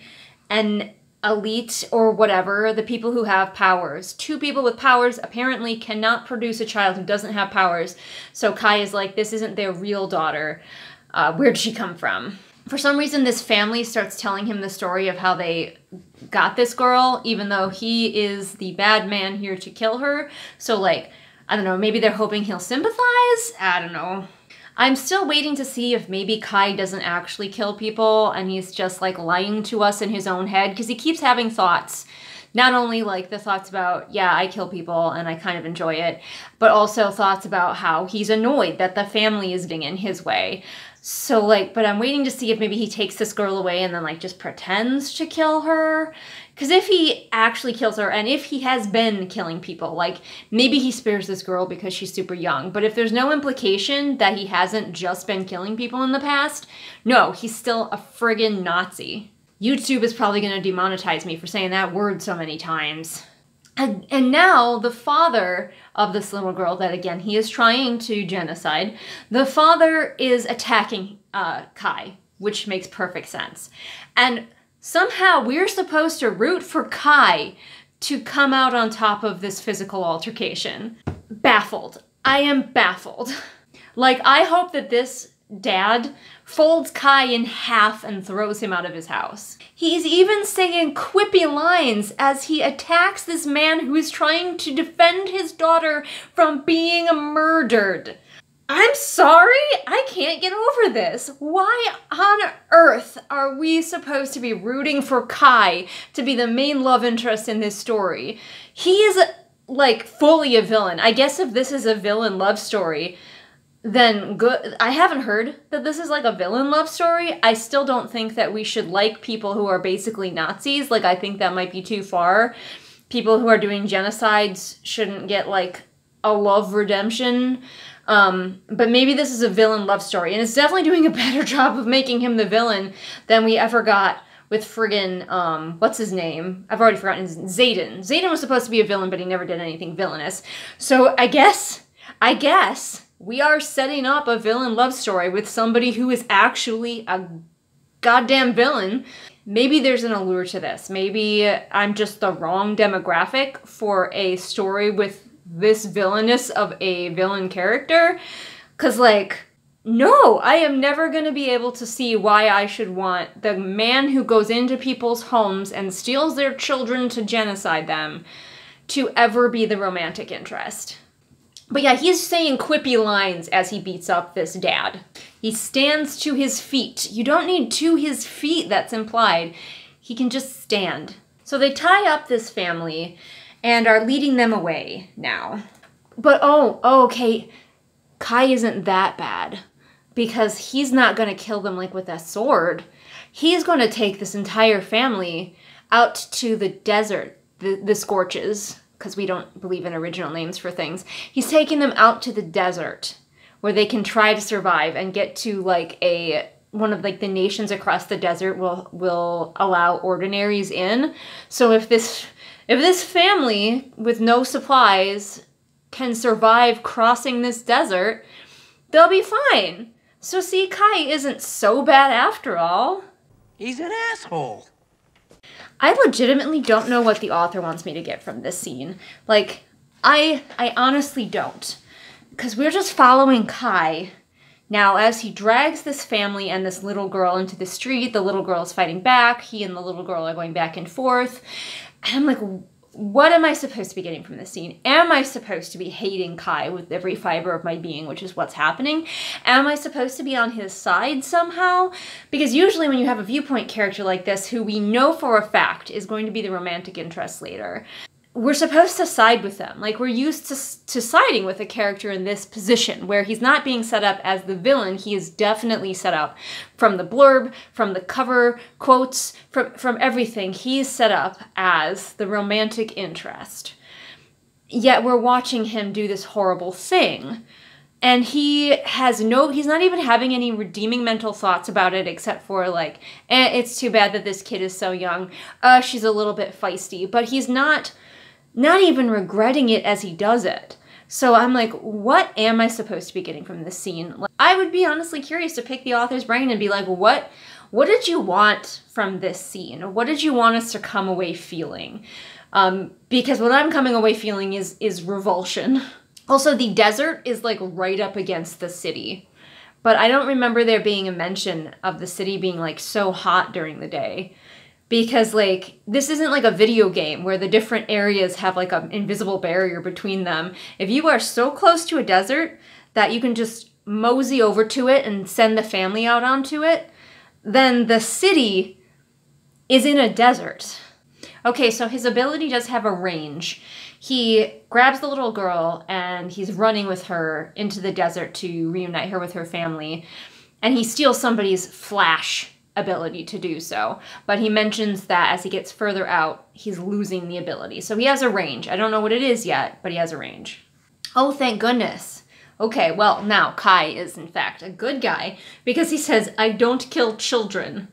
an elite or whatever, the people who have powers. Two people with powers apparently cannot produce a child who doesn't have powers. So Kai is like, this isn't their real daughter. Where'd she come from? For some reason, this family starts telling him the story of how they got this girl, even though he is the bad man here to kill her. So, like, I don't know, maybe they're hoping he'll sympathize? I don't know. I'm still waiting to see if maybe Kai doesn't actually kill people and he's just, like, lying to us in his own head, because he keeps having thoughts. Not only, like, the thoughts about, yeah, I kill people and I kind of enjoy it, but also thoughts about how he's annoyed that the family is getting in his way. So, like, but I'm waiting to see if maybe he takes this girl away and then, like, just pretends to kill her. Because if he actually kills her, and if he has been killing people, like, maybe he spares this girl because she's super young. But if there's no implication that he hasn't just been killing people in the past, no, he's still a friggin' Nazi. YouTube is probably going to demonetize me for saying that word so many times. And now the father of this little girl that, again, he is trying to genocide, the father is attacking Kai, which makes perfect sense. And somehow we're supposed to root for Kai to come out on top of this physical altercation. Baffled. I am baffled. Like, I hope that this dad folds Kai in half and throws him out of his house. He's even saying quippy lines as he attacks this man who is trying to defend his daughter from being murdered. I'm sorry, I can't get over this. Why on earth are we supposed to be rooting for Kai to be the main love interest in this story? He is, like, fully a villain. I guess if this is a villain love story, then good. I haven't heard that this is like a villain love story. I still don't think that we should like people who are basically Nazis. Like, I think that might be too far. People who are doing genocides shouldn't get, like, a love redemption. But maybe this is a villain love story. And it's definitely doing a better job of making him the villain than we ever got with friggin', what's his name? I've already forgotten. Xaden. Xaden was supposed to be a villain, but he never did anything villainous. So I guess we are setting up a villain love story with somebody who is actually a goddamn villain. Maybe there's an allure to this. Maybe I'm just the wrong demographic for a story with this villainous of a villain character. 'Cause, like, no, I am never going to be able to see why I should want the man who goes into people's homes and steals their children to genocide them to ever be the romantic interest. But yeah, he's saying quippy lines as he beats up this dad. He stands to his feet. You don't need to his feet, that's implied. He can just stand. So they tie up this family and are leading them away now. But okay, Kai isn't that bad, because he's not going to kill them, like, with a sword. He's going to take this entire family out to the desert, the Scorches, because we don't believe in original names for things. He's taking them out to the desert where they can try to survive and get to, like, one of, like, the nations across the desert will allow ordinaries in. So if this family with no supplies can survive crossing this desert, they'll be fine. So see, Kai isn't so bad after all. He's an asshole. I legitimately don't know what the author wants me to get from this scene. Like, I honestly don't. Because we're just following Kai. Now, as he drags this family and this little girl into the street, the little girl is fighting back. He and the little girl are going back and forth. And I'm like, what am I supposed to be getting from this scene? Am I supposed to be hating Kai with every fiber of my being, which is what's happening? Am I supposed to be on his side somehow? Because usually when you have a viewpoint character like this, who we know for a fact is going to be the romantic interest later, we're supposed to side with them. Like, we're used to siding with a character in this position, where he's not being set up as the villain. He is definitely set up from the blurb, from the cover, quotes, from everything. He's set up as the romantic interest. Yet we're watching him do this horrible thing And he's not even having any redeeming mental thoughts about it except for like, it's too bad that this kid is so young. She's a little bit feisty, but he's not even regretting it as he does it. So I'm like, what am I supposed to be getting from this scene? Like, I would be honestly curious to pick the author's brain and be like, what did you want from this scene? What did you want us to come away feeling? Because what I'm coming away feeling is revulsion. Also, the desert is like right up against the city, but I don't remember there being a mention of the city being like so hot during the day, because like this isn't like a video game where the different areas have like an invisible barrier between them. If you are so close to a desert that you can just mosey over to it and send the family out onto it, then the city is in a desert. Okay, so his ability does have a range. He grabs the little girl and he's running with her into the desert to reunite her with her family. And he steals somebody's flash ability to do so. But he mentions that as he gets further out, he's losing the ability. So he has a range. I don't know what it is yet, but he has a range. Oh, thank goodness. Okay, well, now Kai is in fact a good guy because he says, "I don't kill children,"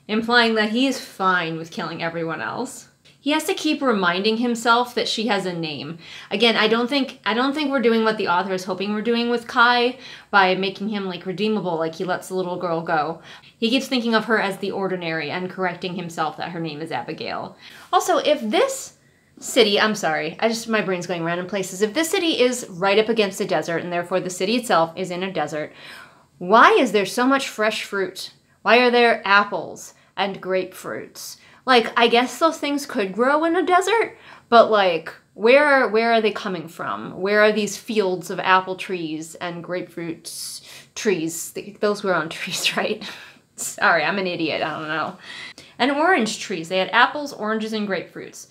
implying that he is fine with killing everyone else. He has to keep reminding himself that she has a name. Again, I don't think we're doing what the author is hoping we're doing with Kai by making him like redeemable, like he lets the little girl go. He keeps thinking of her as the ordinary and correcting himself that her name is Abigail. Also, if this city, I'm sorry, my brain's going random places. If this city is right up against the desert and therefore the city itself is in a desert, why is there so much fresh fruit? Why are there apples and grapefruits? Like, I guess those things could grow in a desert, but like, where are they coming from? Where are these fields of apple trees and grapefruit trees? Those grow on trees, right? Sorry, I'm an idiot, I don't know. And orange trees. They had apples, oranges, and grapefruits.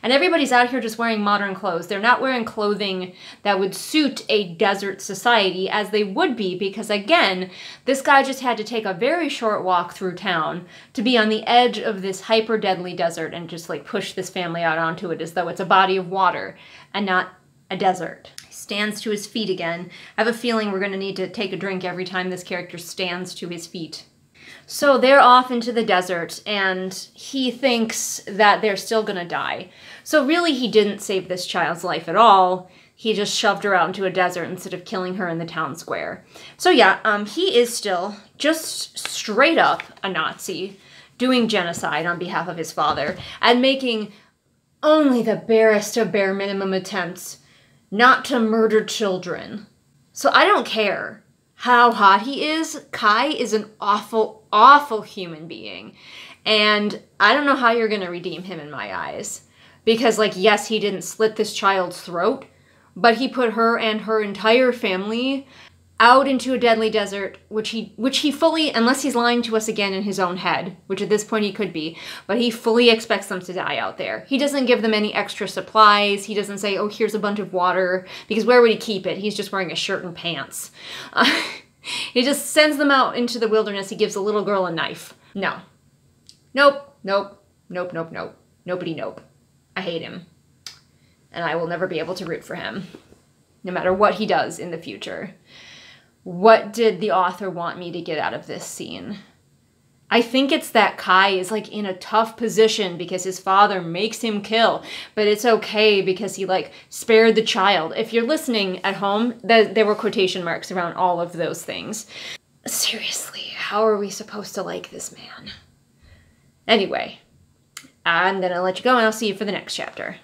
And everybody's out here just wearing modern clothes. They're not wearing clothing that would suit a desert society as they would be because, again, this guy just had to take a very short walk through town to be on the edge of this hyper-deadly desert and just, like, push this family out onto it as though it's a body of water and not a desert. He stands to his feet again. I have a feeling we're going to need to take a drink every time this character stands to his feet. So they're off into the desert, and he thinks that they're still gonna die. So really, he didn't save this child's life at all. He just shoved her out into a desert instead of killing her in the town square. So yeah, he is still just straight up a Nazi, doing genocide on behalf of his father, and making only the barest of bare minimum attempts not to murder children. So I don't care how hot he is. Kai is an awful, awful human being. And I don't know how you're going to redeem him in my eyes. Because, like, yes, he didn't slit this child's throat, but he put her and her entire family out into a deadly desert, which he fully, unless he's lying to us again in his own head, which at this point he could be, but he fully expects them to die out there. He doesn't give them any extra supplies. He doesn't say, oh, here's a bunch of water, because where would he keep it? He's just wearing a shirt and pants. He just sends them out into the wilderness. He gives a little girl a knife. No. Nope, nope, nope, nope, nope. Nobody nope. I hate him. And I will never be able to root for him, no matter what he does in the future. What did the author want me to get out of this scene? I think it's that Kai is like in a tough position because his father makes him kill, but it's okay because he like spared the child. If you're listening at home, there were quotation marks around all of those things. Seriously, how are we supposed to like this man? Anyway, I'm gonna let you go and I'll see you for the next chapter.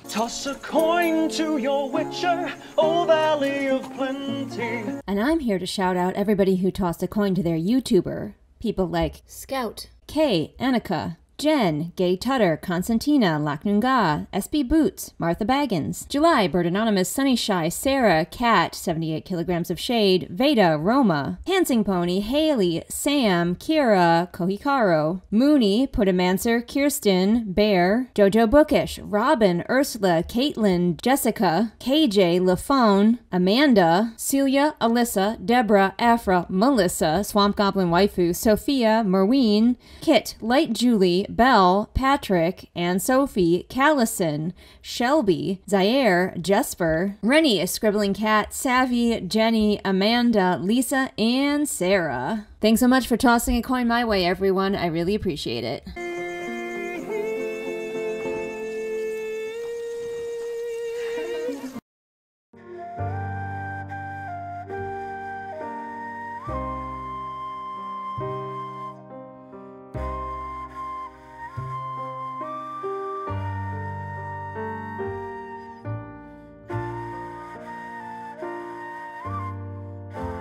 Toss a coin to your witcher, O Valley of Plenty. And I'm here to shout out everybody who tossed a coin to their YouTuber. People like Scout, Kay, Annika, Jen, Gay Tutter, Constantina, Laknunga, SB Boots, Martha Baggins, July, Bird Anonymous, Sunny Shy, Sarah, Kat, 78 kilograms of shade, Veda, Roma, Hansing Pony, Haley, Sam, Kira, Kohikaro, Mooney, Pudamancer, Kirsten, Bear, Jojo Bookish, Robin, Ursula, Caitlin, Jessica, KJ, LaFone, Amanda, Celia, Alyssa, Deborah, Afra, Melissa, Swamp Goblin Waifu, Sophia, Merween, Kit, Light Julie, Belle, Patrick, Anne Sophie, Callison, Shelby, Zaire, Jesper, Rennie, a Scribbling Cat, Savvy, Jenny, Amanda, Lisa, and Sarah. Thanks so much for tossing a coin my way, everyone. I really appreciate it.